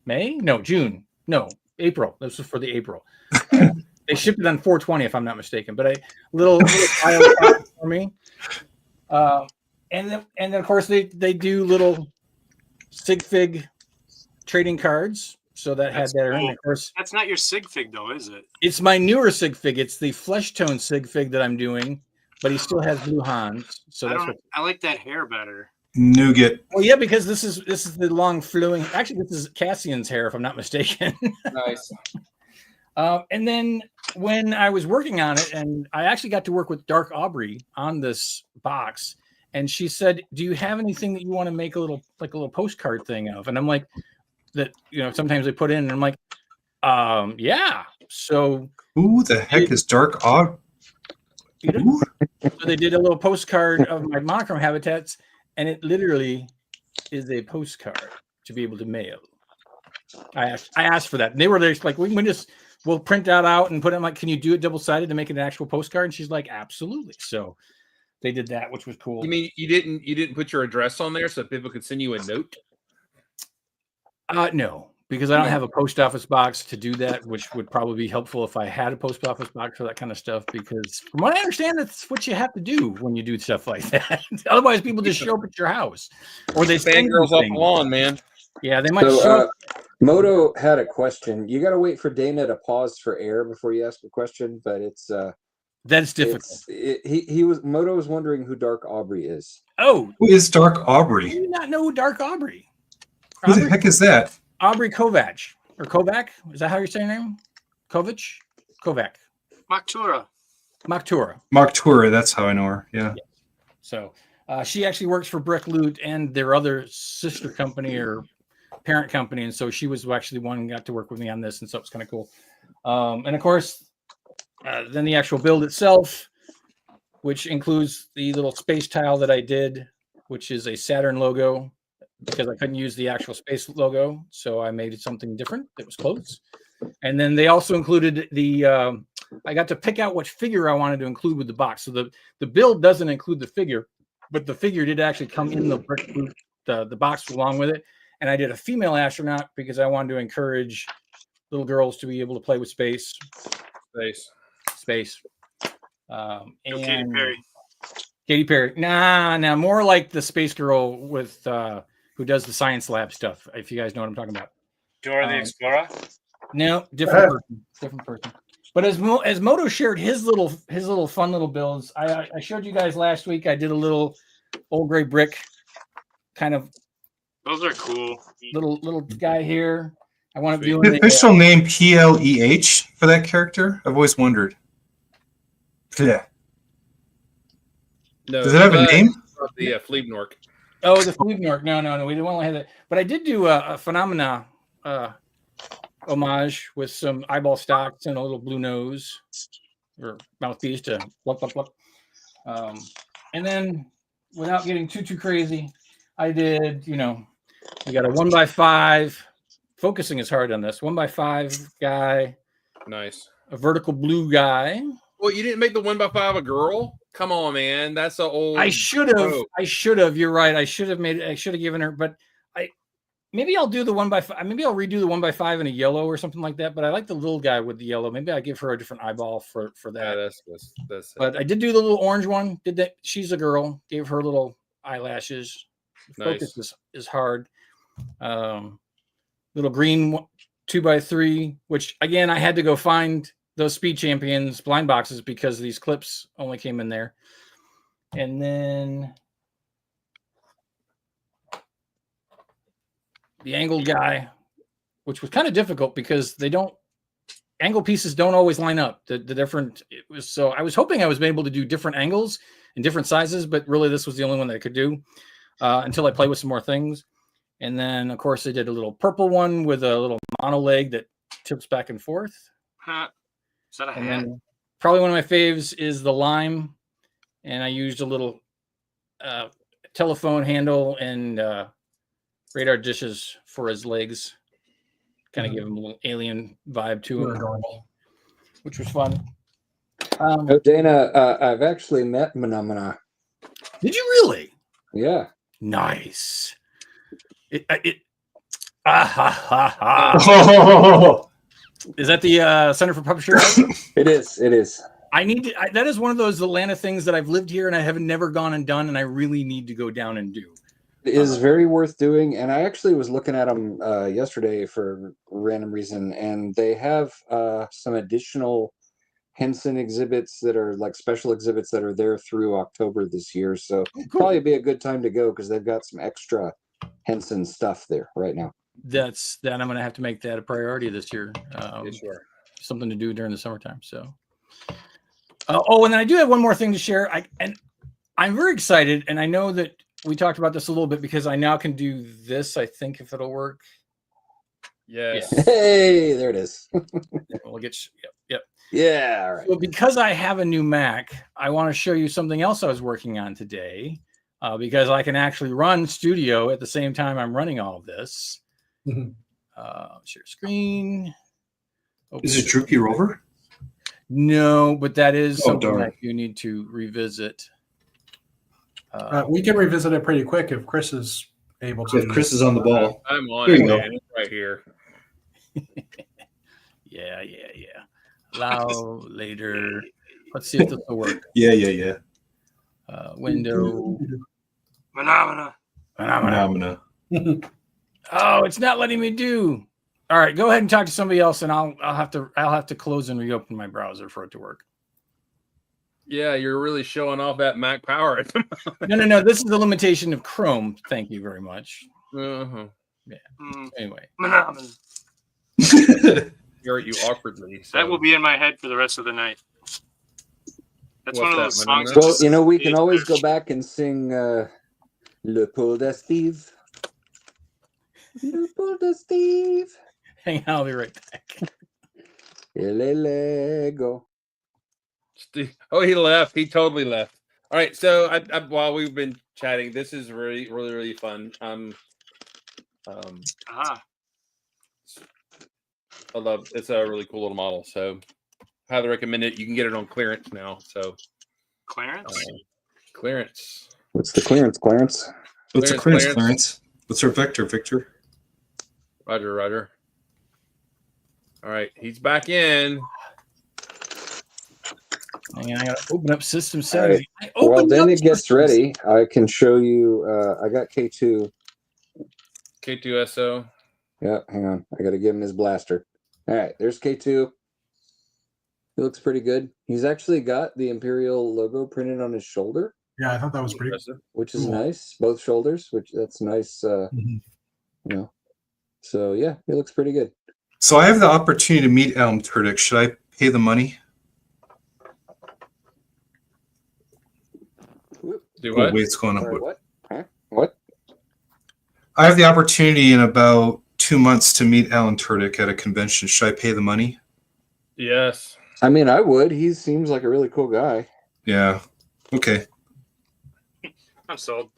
May? No, June. No, April. This was for the April. They shipped it on 420, if I'm not mistaken. But a little bio for me. And then of course they do little sig fig trading cards. So that's had that. Cool. And of course, that's not your sig fig though, is it? It's my newer sig fig. It's the flesh tone sig fig that I'm doing, but he still has blue Hans. So I like that hair better. Nougat. Well, yeah, because this is the long flowing. Actually, this is Cassian's hair, if I'm not mistaken. Nice. And then when I was working on it, and I actually got to work with Dark Aubrey on this box, and she said, "Do you have anything that you want to make a little postcard thing of?" And I'm like, "That sometimes they put in," and I'm like, "Yeah." So who the heck is Dark Aubrey? So they did a little postcard of my monochrome habitats. And it literally is a postcard to be able to mail. I asked for that. And they were there like, we'll print that out and put it. I'm like, can you do it double-sided to make it an actual postcard? And she's like, absolutely. So they did that, which was cool. You mean you didn't put your address on there so people could send you a note? No, because I don't have a post office box to do that, which would probably be helpful if I had a post office box for that kind of stuff. Because from what I understand, that's what you have to do when you do stuff like that. Otherwise, people just show up at your house, or they send girls off the lawn, man. Yeah, they might show up. Moto had a question. You got to wait for Dana to pause for air before you ask a question, but it's that's difficult. Moto was wondering who Dark Aubrey is. Oh, who is Dark Aubrey? Do you not know who Dark Aubrey? Who the heck is that? Aubrey Kovac or Kovac? Is that how you're saying your name? Kovac? Kovac. Maktura. That's how I know her. Yeah. So she actually works for Brick Loot and their other sister company or parent company, and so she was actually the one who got to work with me on this, and so it's kind of cool. And of course, then the actual build itself, which includes the little space tile that I did, which is a Saturn logo, because I couldn't use the actual space logo, so I made it something different that was close. And then they also included the I got to pick out which figure I wanted to include with the box. So the build doesn't include the figure, but the figure did actually come in the box along with it. And I did a female astronaut because I wanted to encourage little girls to be able to play with space. And Katy Perry. Katy Perry. Nah, more like the space girl with who does the science lab stuff, if you guys know what I'm talking about. Dora the Explorer? No, different person. But as Moto shared his little fun little builds, I showed you guys last week. I did a little old gray brick kind of. Those are cool. Little guy here. I want to The do official name PLEH for that character? I've always wondered. Yeah. No, Does it have a name? The Fleebnork. Oh, the Fleebnork. No. We didn't want to have that. But I did do a Phenomena homage with some eyeball stocks and a little blue nose or mouthpiece to pluck. And then, without getting too crazy, I did. We got a 1x5. Focusing is hard on this. 1x5 guy. Nice. A vertical blue guy. Well, you didn't make the 1x5 a girl? Come on, man. That's an old. I should have. You're right. I should have given her, but maybe I'll do the 1x5. Maybe I'll redo the 1x5 in a yellow or something like that. But I like the little guy with the yellow. Maybe I give her a different eyeball for that. Yeah, that's but I did do the little orange one. Did that? She's a girl. Gave her little eyelashes. Nice. Focus is hard. Little green 2x3, which again I had to go find those Speed Champions blind boxes because these clips only came in there. And then the angled guy, which was kind of difficult because angle pieces don't always line up. The different, so I was hoping I was able to do different angles and different sizes, but really this was the only one that I could do until I play with some more things. And then of course I did a little purple one with a little mono leg that tips back and forth. Is that a And hat? then probably one of my faves is the lime, and I used a little telephone handle and radar dishes for his legs, kind of give him a little alien vibe to him, which was fun. Dana, I've actually met Phenomena. Did you really? Yeah. Nice. Is that the Center for Puppetry Arts? It is. I need to. That is one of those Atlanta things that I've lived here and I have never gone and done, and I really need to go down and do. It is very worth doing, and I actually was looking at them yesterday for a random reason, and they have some additional Henson exhibits that are like special exhibits that are there through October this year. So probably be a good time to go because they've got some extra Henson stuff there right now. Then I'm going to have to make that a priority this year. Sure. Something to do during the summertime. So, and then I do have one more thing to share. I'm very excited, and I know that we talked about this a little bit because I now can do this. I think if it'll work. Yes. Hey, there it is. We'll get. Yep. Yeah. All right. So because I have a new Mac, I want to show you something else I was working on today. Because I can actually run Studio at the same time I'm running all of this. Share screen. Is it Droopy Rover? No, but that is something darn. that you need to revisit. We can revisit it pretty quick if Chris is able to. If Chris is on the ball. I'm on There it, you go. man. It's right here. Yeah. Allow later. Let's see if this will work. Yeah. Window. Phenomena. Oh, it's not letting me do. All right, go ahead and talk to somebody else, and I'll have to close and reopen my browser for it to work. Yeah, you're really showing off that Mac power. No. This is the limitation of Chrome. Thank you very much. Uh-huh. Yeah. Anyway. You're at you awkwardly. So. That will be in my head for the rest of the night. That's one of those songs. Well, we can always go back and sing Le Paul de Steve. Le Paul de Steve. Hang on, I'll be right back. Lego. Oh, he left. He totally left. All right. So while we've been chatting, this is really, really, really fun. I love it's a really cool little model. So highly recommend it. You can get it on clearance now. So Clarence? Clearance. What's the clearance, Clarence? What's the clearance? What's our vector, Victor? Roger. All right, he's back in. Hang on, I gotta open up system settings. Right. Well, then it gets ready. I can show you. I got K2. K2SO. Yeah, hang on. I got to give him his blaster. All right, there's K2. He looks pretty good. He's actually got the Imperial logo printed on his shoulder, Yeah, I thought that was pretty. Impressive. which is Cool. nice. Both shoulders, which that's nice. Mhm. You know. So yeah, he looks pretty good. So I have the opportunity to meet Alan Tudyk. Should I pay the money? Do Oh, what? wait, it's going up. Sorry, what? Huh? What? I have the opportunity in about 2 months to meet Alan Tudyk at a convention. Should I pay the money? Yes. I mean, I would. He seems like a really cool guy. Yeah. Okay. I'm sold.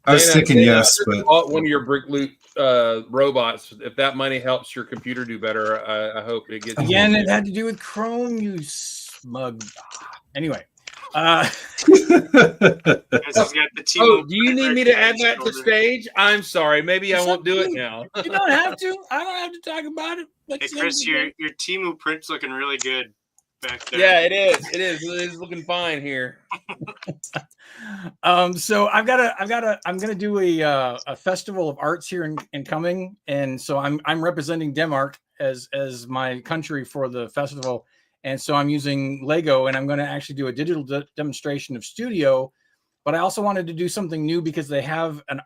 I was Dana, thinking Dana, yes, just but bought one of your brick loot robots. If that money helps your computer do better, I hope it gets. Again, it had to do with Chrome, you smug. Anyway. This has got the team. Oh, do you need me to add that to stage? I'm sorry. Maybe I It's won't up do to it you. now. You don't have to. I don't have to talk about it. Hey Let's Chris, your Timu print's looking really good back there. Yeah, it is. It is. It is looking fine here. So I'm gonna do a festival of arts here in coming, and so I'm representing Denmark as my country for the festival, and so I'm using Lego, and I'm going to actually do a digital demonstration of Studio, but I also wanted to do something new because they have an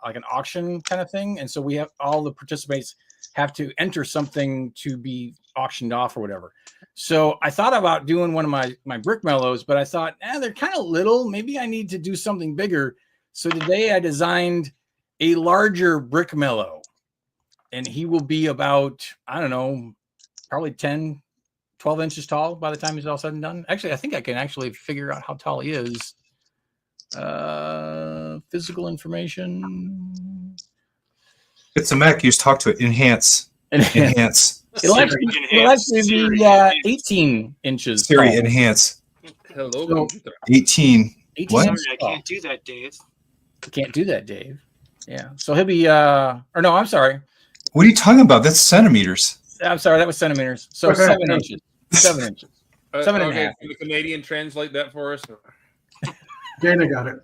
like an auction kind of thing, and so we have all the participants have to enter something to be auctioned off or whatever. So I thought about doing one of my brick mellows, but I thought, they're kind of little. Maybe I need to do something bigger. So today I designed a larger brick mellow, and he will be about, I don't know, probably 10, 12 inches tall by the time he's all said and done. Actually, I think I can actually figure out how tall he is. Physical information. it's a Mac. You just talk to it. Enhance. Enhance. It'll actually be 18 inches Siri, tall. enhance. Hello, So- computer. 18. 18 What? inches Sorry, I tall. can't do that, Dave. You can't do that, Dave. Yeah. So he'll be or no, I'm sorry. What are you talking about? That's centimeters. I'm sorry, that was centimeters. So 7 inches. 7 inches. 7 and a half. Can the Canadian translate that for us? Dana got it.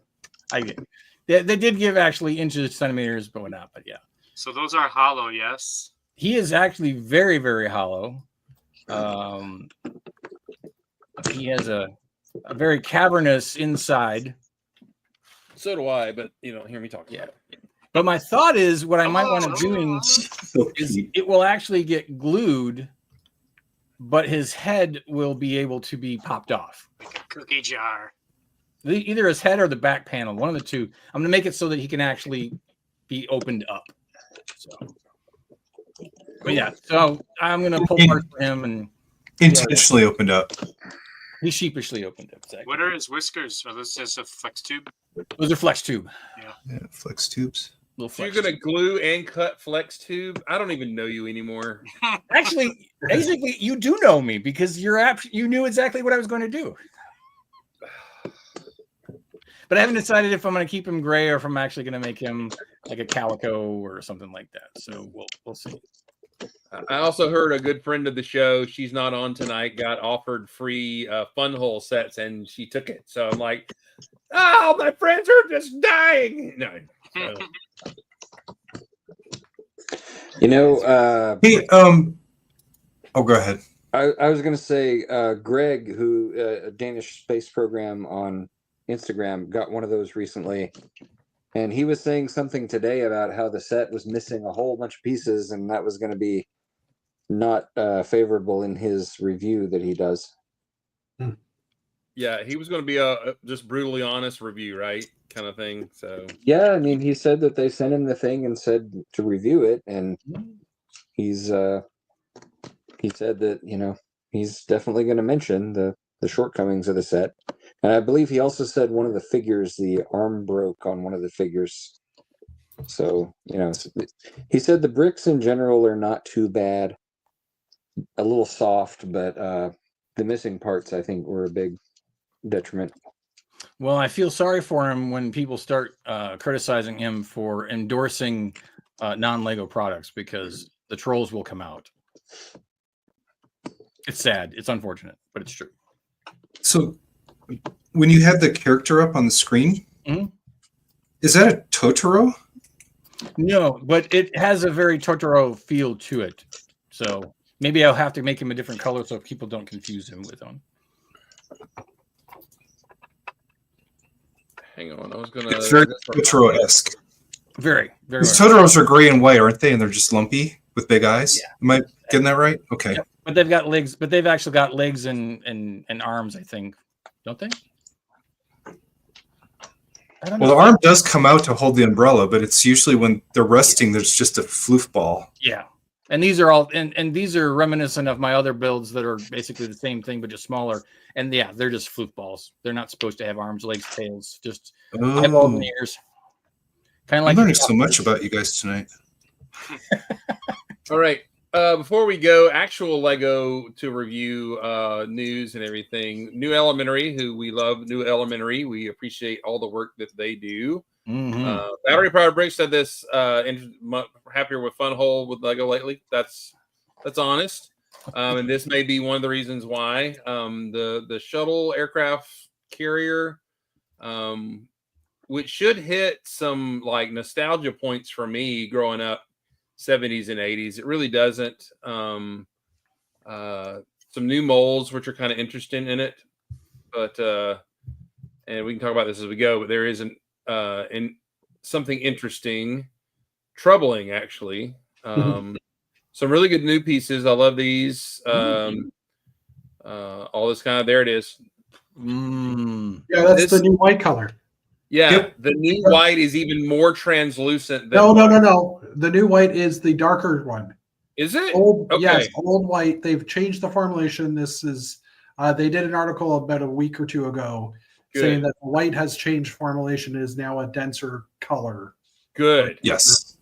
I get they did give actually inches, centimeters, but whatnot, but yeah. So those are hollow, yes. He is actually very, very hollow. He has a very cavernous inside. So do I, but you don't hear me talk. Yeah. But my thought is what I might want to doing So is cute. it will actually get glued, but his head will be able to be popped off. Like a cookie jar. Either his head or the back panel, one of the two. I'm going to make it so that he can actually be opened up. So, but yeah, so I'm going to pull parts for him, and Intentionally opened up. he sheepishly opened it. Exactly. What are his whiskers? Are those just a flex tube? Those are flex tube. Yeah, flex tubes. Little So you're flex gonna glue and cut flex tube? I don't even know you anymore. Actually, basically, you do know me because you knew exactly what I was going to do. But I haven't decided if I'm going to keep him gray or if I'm actually going to make him like a calico or something like that. So we'll see. I also heard a good friend of the show, she's not on tonight, got offered free fun hole sets and she took it. So I'm like, oh, my friends are just dying. No. You know, Hey, oh, go ahead. I was going to say, Greg, who a Danish space program on Instagram, got one of those recently, and he was saying something today about how the set was missing a whole bunch of pieces, and that was going to be not favorable in his review that he does. Yeah, he was going to be a just brutally honest review, right? Kind of thing. So Yeah, I mean, he said that they sent him the thing and said to review it, and he said that he's definitely going to mention the shortcomings of the set. And I believe he also said one of the figures, the arm broke on one of the figures. So, he said the bricks in general are not too bad, a little soft, but the missing parts, I think, were a big detriment. Well, I feel sorry for him when people start criticizing him for endorsing non-Lego products because the trolls will come out. It's sad. It's unfortunate, but it's true. So, when you had the character up on the screen, is that a Totoro? No, but it has a very Totoro feel to it. So Maybe I'll have to make him a different color so people don't confuse him with them. Hang on, I was gonna. It's very Totoro-esque. Very, very. Because Totoros are gray and white, aren't they? And they're just lumpy with big eyes. Yeah. Am I getting that right? Okay. Yep. But they've got legs. But they've actually got legs and arms. I think, don't they? I don't know. Well, the arm does come out to hold the umbrella, but it's usually when they're resting, there's just a floof ball. Yeah. And these are all and these are reminiscent of my other builds that are basically the same thing but just smaller. And yeah, they're just floof balls. They're not supposed to have arms, legs, tails. Just eyeballs and ears. Kind of like I'm learning so much about you guys tonight. All right. Before we go, actual Lego to review news and everything. New Elementary, who we love. New Elementary, we appreciate all the work that they do. Battery Powered Bricks said this. Happier with Fun Hole with Lego lately. That's honest. And this may be one of the reasons why the shuttle aircraft carrier, which should hit some like nostalgia points for me growing up. 70s and 80s. It really doesn't. Some new molds, which are kind of interesting in it, but and we can talk about this as we go. But there isn't something interesting, troubling actually. Some really good new pieces. I love these. All this kind of there it is. Yeah, that's the new white color. Yeah, Yep. the new white is even more translucent. Than No. The new white is the darker one. Is it? Old, Okay. Yes, old white. They've changed the formulation. This is they did an article about a week or two ago saying that the white has changed formulation. It is now a denser color. Good. Yes.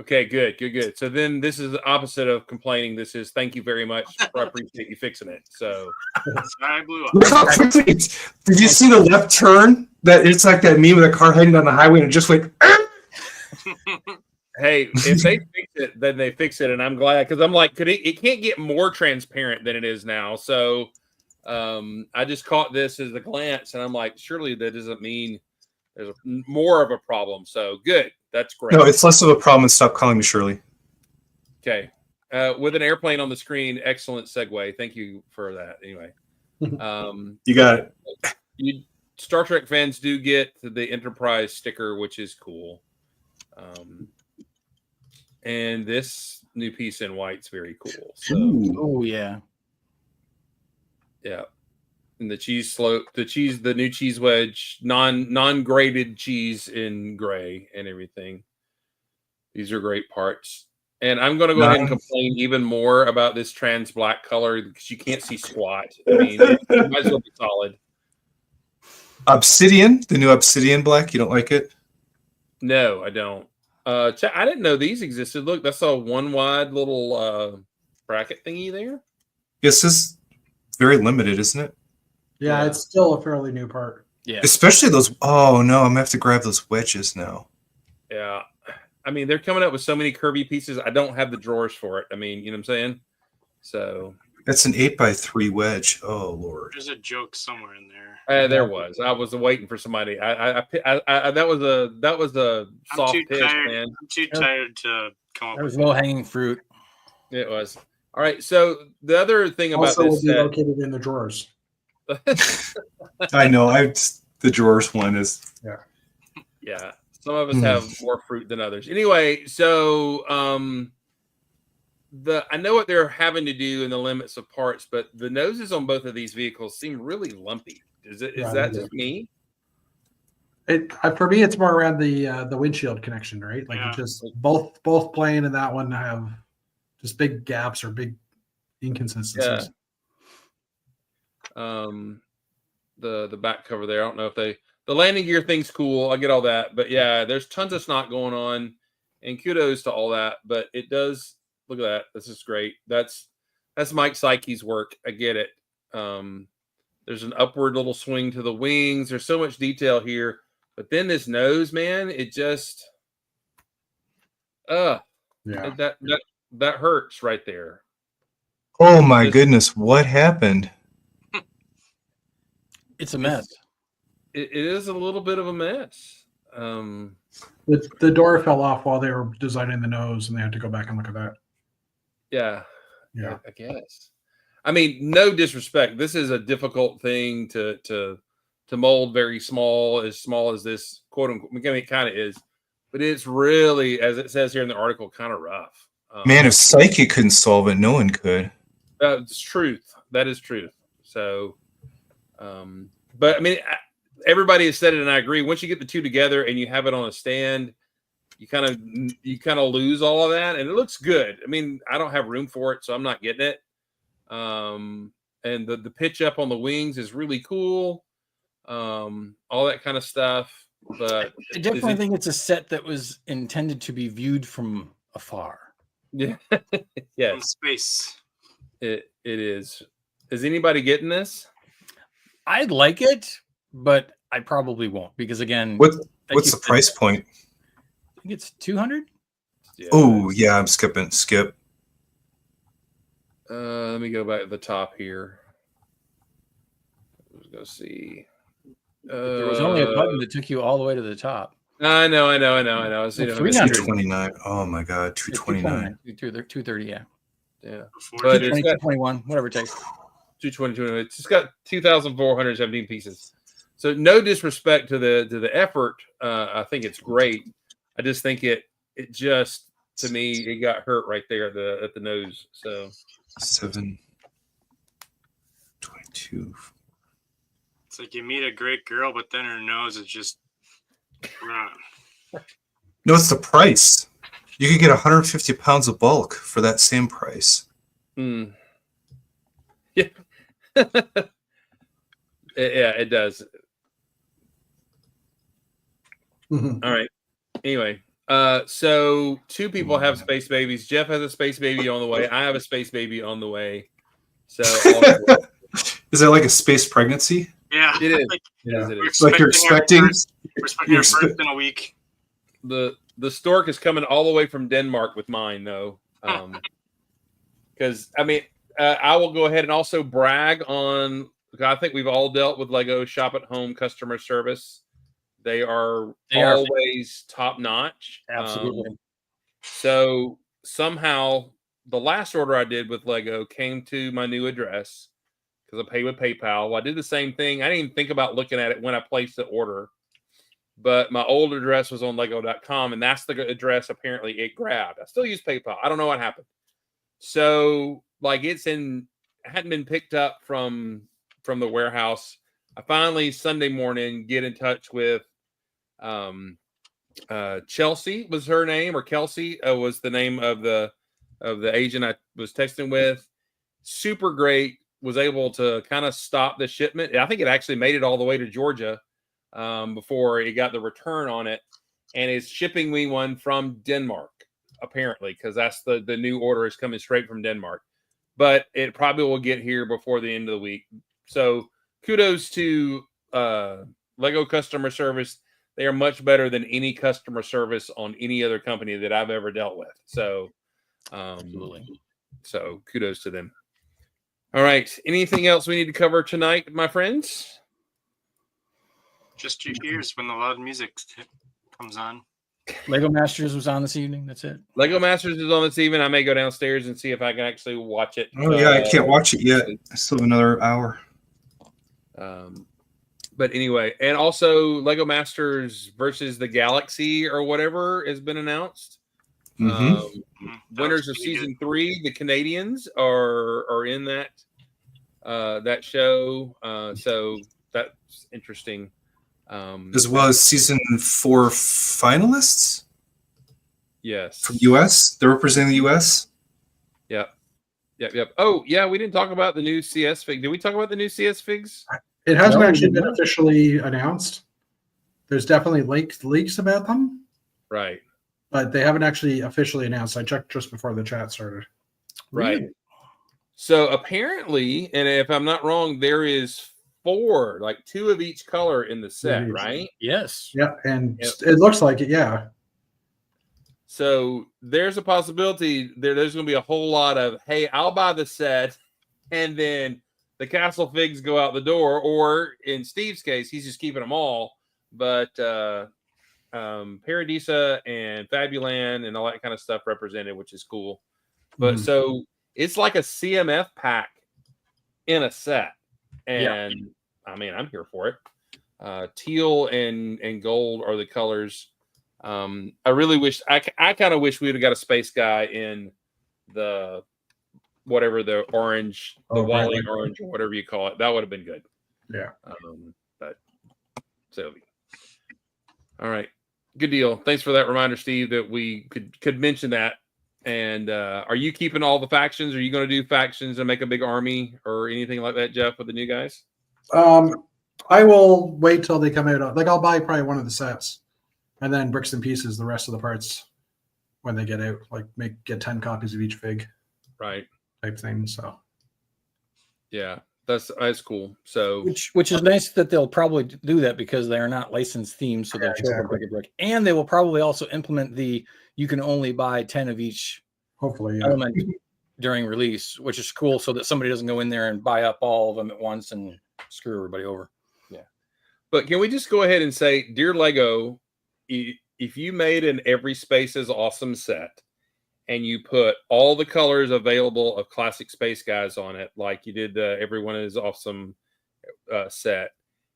Okay, good. So then this is the opposite of complaining. This is thank you very much. I appreciate you fixing it. So I blew up. Look how quickly did you see the left turn? That it's like that meme with a car heading down the highway and it just went. hey, if they fix it, then they fix it, and I'm glad because I'm like, it can't get more transparent than it is now. So I just caught this as a glance, and I'm like, surely that doesn't mean there's more of a problem. So good, that's great. No, it's less of a problem. And stop calling me Shirley. Okay, with an airplane on the screen, excellent segue. Thank you for that. Anyway, You got it. Star Trek fans do get the Enterprise sticker, which is cool. And this new piece in white's very cool. So, oh yeah. And the cheese slope, the new cheese wedge, non-grated cheese in gray and everything. These are great parts. And I'm going to go ahead and complain even more about this trans black color because you can't see squat. I mean, it might as well be solid. Obsidian, the new Obsidian black. You don't like it? No, I don't. I didn't know these existed. Look, that's a one wide little bracket thingy there. This is very limited, isn't it? Yeah, it's still a fairly new part. Yeah. Especially those. Oh no, I'm gonna have to grab those wedges now. Yeah. I mean, they're coming up with so many curvy pieces. I don't have the drawers for it. I mean, you know what I'm saying? So That's an 8x3 wedge. Oh Lord. There's a joke somewhere in there. there was. I was waiting for somebody. That was a soft pitch, man. I'm too tired to come up That was with low hanging fruit. It was. All right. So the other thing about Also, will this be set, located in the drawers. I know. The drawers one is. yeah, some of us have more fruit than others. Anyway, so I know what they're having to do in the limits of parts, but the noses on both of these vehicles seem really lumpy. Is that just me? For me, it's more around the windshield connection, right? Like Yeah. it just both plane and that one have just big gaps or big inconsistencies. The back cover there. I don't know if the landing gear thing's cool. I get all that, but yeah, there's tons of snot going on, and kudos to all that. But it does look at that. This is great. That's Mike Psyche's work. I get it. There's an upward little swing to the wings. There's so much detail here, but then this nose, man, it just Yeah. that hurts right there. Oh my goodness! What happened? It's a mess. It is a little bit of a mess. The door fell off while they were designing the nose, and they had to go back and look at that. Yeah. Yeah. I guess. I mean, no disrespect. This is a difficult thing to mold very small as this quote unquote. I mean, it kind of is, but it's really, as it says here in the article, kind of rough. Man, if Psyche couldn't solve it, no one could. That's truth. That is truth. So, but I mean, everybody has said it, and I agree. Once you get the two together and you have it on a stand, you kind of lose all of that, and it looks good. I mean, I don't have room for it, so I'm not getting it. And the pitch up on the wings is really cool. All that kind of stuff. But I definitely think it's a set that was intended to be viewed from afar. yeah, From yes, space. it is. Is anybody getting this? I'd like it, but I probably won't because again, What's you the said- price point? I think it's 200. Yeah, Oh, yeah, I'm skipping. Skip. Let me go back to the top here. Let's go see. There was only a button that took you all the way to the top. I know. I was Like seeing 300. 229. Oh my god, 229. 230, yeah. Yeah, Before but you- it's got 221, whatever it takes. 220. It's just got 2,417 pieces. So no disrespect to the effort. I think it's great. I just think it just, to me, it got hurt right there at the nose. So 722. It's like you meet a great girl, but then her nose is just. No, it's the price. You could get 150 pounds of bulk for that same price. yeah, it does. All right. Anyway, so two people have space babies. Jeff has a space baby on the way. I have a space baby on the way. So Is that like a space pregnancy? Yeah. it is. Yeah. It We're is. Like you're expecting her expecting? We're expecting her first in a week. The stork is coming all the way from Denmark with mine though. Because I mean, I will go ahead and also brag on. I think we've all dealt with Lego Shop at Home customer service. They are always top notch. Absolutely. So somehow the last order I did with Lego came to my new address because I paid with PayPal. Well, I did the same thing. I didn't even think about looking at it when I placed the order, but my old address was on Lego.com, and that's the address apparently it grabbed. I still use PayPal. I don't know what happened. So like it hadn't been picked up from the warehouse. I finally Sunday morning get in touch with Chelsea was her name, or Kelsey was the name of the agent I was texting with. Super great. Was able to kind of stop the shipment. I think it actually made it all the way to Georgia before it got the return on it, and is shipping me one from Denmark apparently because that's the new order is coming straight from Denmark. But it probably will get here before the end of the week. So kudos to Lego customer service. They are much better than any customer service on any other company that I've ever dealt with. So, Absolutely. So kudos to them. All right. Anything else we need to cover tonight, my friends? Just your ears when the loud music comes on. Lego Masters was on this evening. That's it. Lego Masters is on this evening. I may go downstairs and see if I can actually watch it. Oh yeah, I can't watch it yet. I still have another hour. But anyway, and also Lego Masters versus the Galaxy or whatever has been announced. Winners of season 3, the Canadians are in that show. So that's interesting. As well as season 4 finalists Yes. from US. They're representing the US. Yep. Oh, yeah, we didn't talk about the new CS fig. Did we talk about the new CS figs? It hasn't No, we actually did been not. officially announced. There's definitely leaks about them, Right. but they haven't actually officially announced. I checked just before the chat started. Right. So apparently, and if I'm not wrong, there is 4, like 2 of each color in the set, Mhm. right? Yes. Yeah, and Yep. it looks like it. Yeah, So there's a possibility there's going to be a whole lot of, hey, I'll buy the set, and then the Castle Figs go out the door, or in Steve's case, he's just keeping them all. But Paradisa and Fabuland and all that kind of stuff represented, which is cool. But Mhm. so It's like a CMF pack in a set, and I mean, I'm here for it. Teal and gold are the colors. I really wish I kind of wish we would have got a space guy in the whatever the orange, the Wally orange, or whatever you call it. That would have been good. Yeah. But so all right, good deal. Thanks for that reminder, Steve, that we could mention that. And are you keeping all the factions? Are you going to do factions and make a big army or anything like that, Jeff, with the new guys? I will wait till they come out. Like I'll buy probably one of the sets, and then bricks and pieces the rest of the parts when they get out. Like get 10 copies of each fig, right? Type thing. So yeah, that's cool. So which is nice that they'll probably do that because they are not licensed themes, so they'll show up brick, and they will probably also implement you can only buy 10 of each hopefully element during release, which is cool, so that somebody doesn't go in there and buy up all of them at once and screw everybody over. Yeah, but can we just go ahead and say, dear Lego, if you made an Every Space is Awesome set and you put all the colors available of classic Space Guys on it, like you did the Everyone is Awesome set,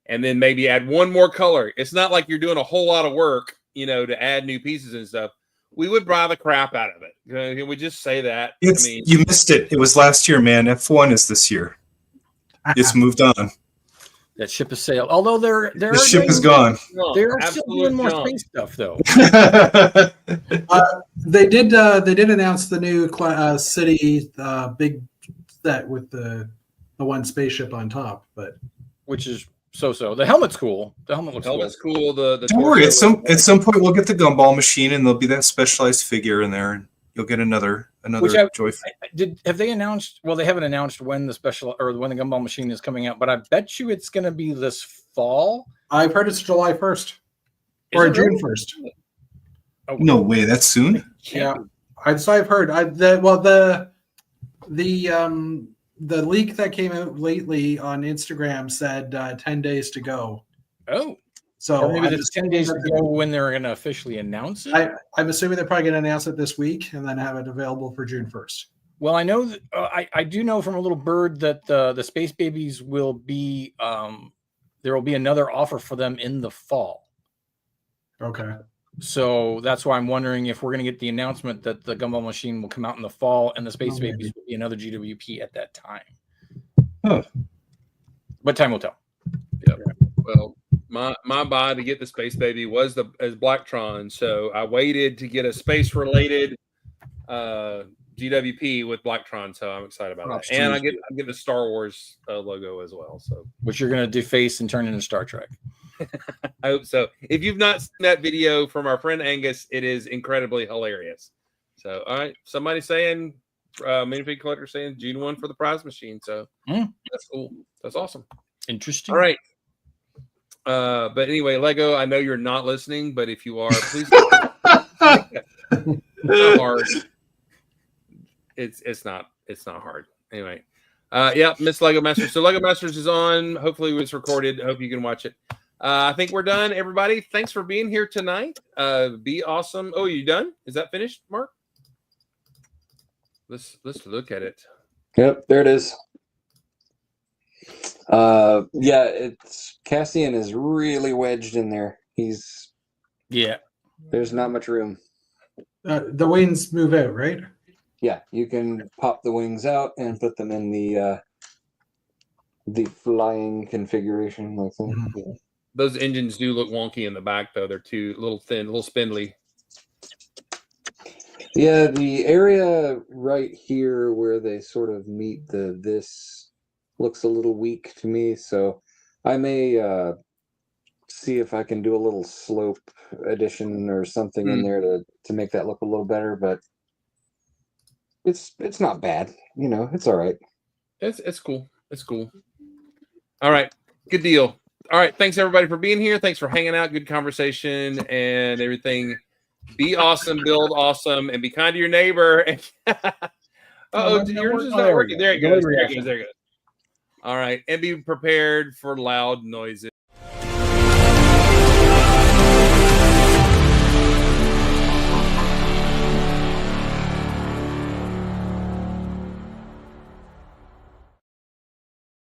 and then maybe add one more color. It's not like you're doing a whole lot of work, to add new pieces and stuff. We would buy the crap out of it. Can we just say that? You missed it. It was last year, man. F1 is this year. It's moved on. That ship has sailed. Although the ship is gone. They're still doing more space stuff, though. They did announce the new city big set with the one spaceship on top, but which is so. The helmet's cool. The helmet looks cool. The Don't worry. At some point, we'll get the gumball machine, and there'll be that specialized figure in there, and you'll get another joy. Have they announced? Well, they haven't announced when the when the gumball machine is coming out, but I bet you it's going to be this fall. I've heard it's July 1st or June 1st. Oh, no way, that's soon. Yeah, I've heard. The leak that came out lately on Instagram said 10 days to go. Oh, so or maybe it's 10 days to go when they're going to officially announce it. I'm assuming they're probably going to announce it this week and then have it available for June 1st. Well, I know that I do know from a little bird that the Space Babies will be there will be another offer for them in the fall. Okay. So that's why I'm wondering if we're going to get the announcement that the gumball machine will come out in the fall and the Space Babies will be another GWP at that time. Huh. But time will tell. Yep. Well, my buy to get the Space Baby was as Blacktron, so I waited to get a space related GWP with Blacktron, so I'm excited about that. And I get the Star Wars logo as well. So which you're going to deface and turn into Star Trek. I hope so. If you've not seen that video from our friend Angus, it is incredibly hilarious. So, all right, somebody saying, Minifig Collector saying June 1 for the prize machine. So that's cool. That's awesome. Interesting. All right. But anyway, Lego, I know you're not listening, but if you are, please. It's not hard. It's not hard. Anyway. Yeah, Miss Lego Masters. So Lego Masters is on. Hopefully it's recorded. I hope you can watch it. I think we're done, everybody. Thanks for being here tonight. Be awesome. Oh, you done? Is that finished, Mark? Let's look at it. Yep, there it is. Yeah, it's Cassian is really wedged in there. There's not much room. The wings move out, right? Yeah, you can pop the wings out and put them in the flying configuration like that. Mm-hmm. Yeah. Those engines do look wonky in the back, though. They're too little thin, a little spindly. Yeah, the area right here where they sort of meet this looks a little weak to me, so I may see if I can do a little slope addition or something in there to make that look a little better, but it's not bad. It's all right. It's cool. It's cool. All right. Good deal. All right. Thanks everybody for being here. Thanks for hanging out. Good conversation and everything. Be awesome, build awesome, and be kind to your neighbor. Yours is not working. There it goes. There it goes. All right. And be prepared for loud noises.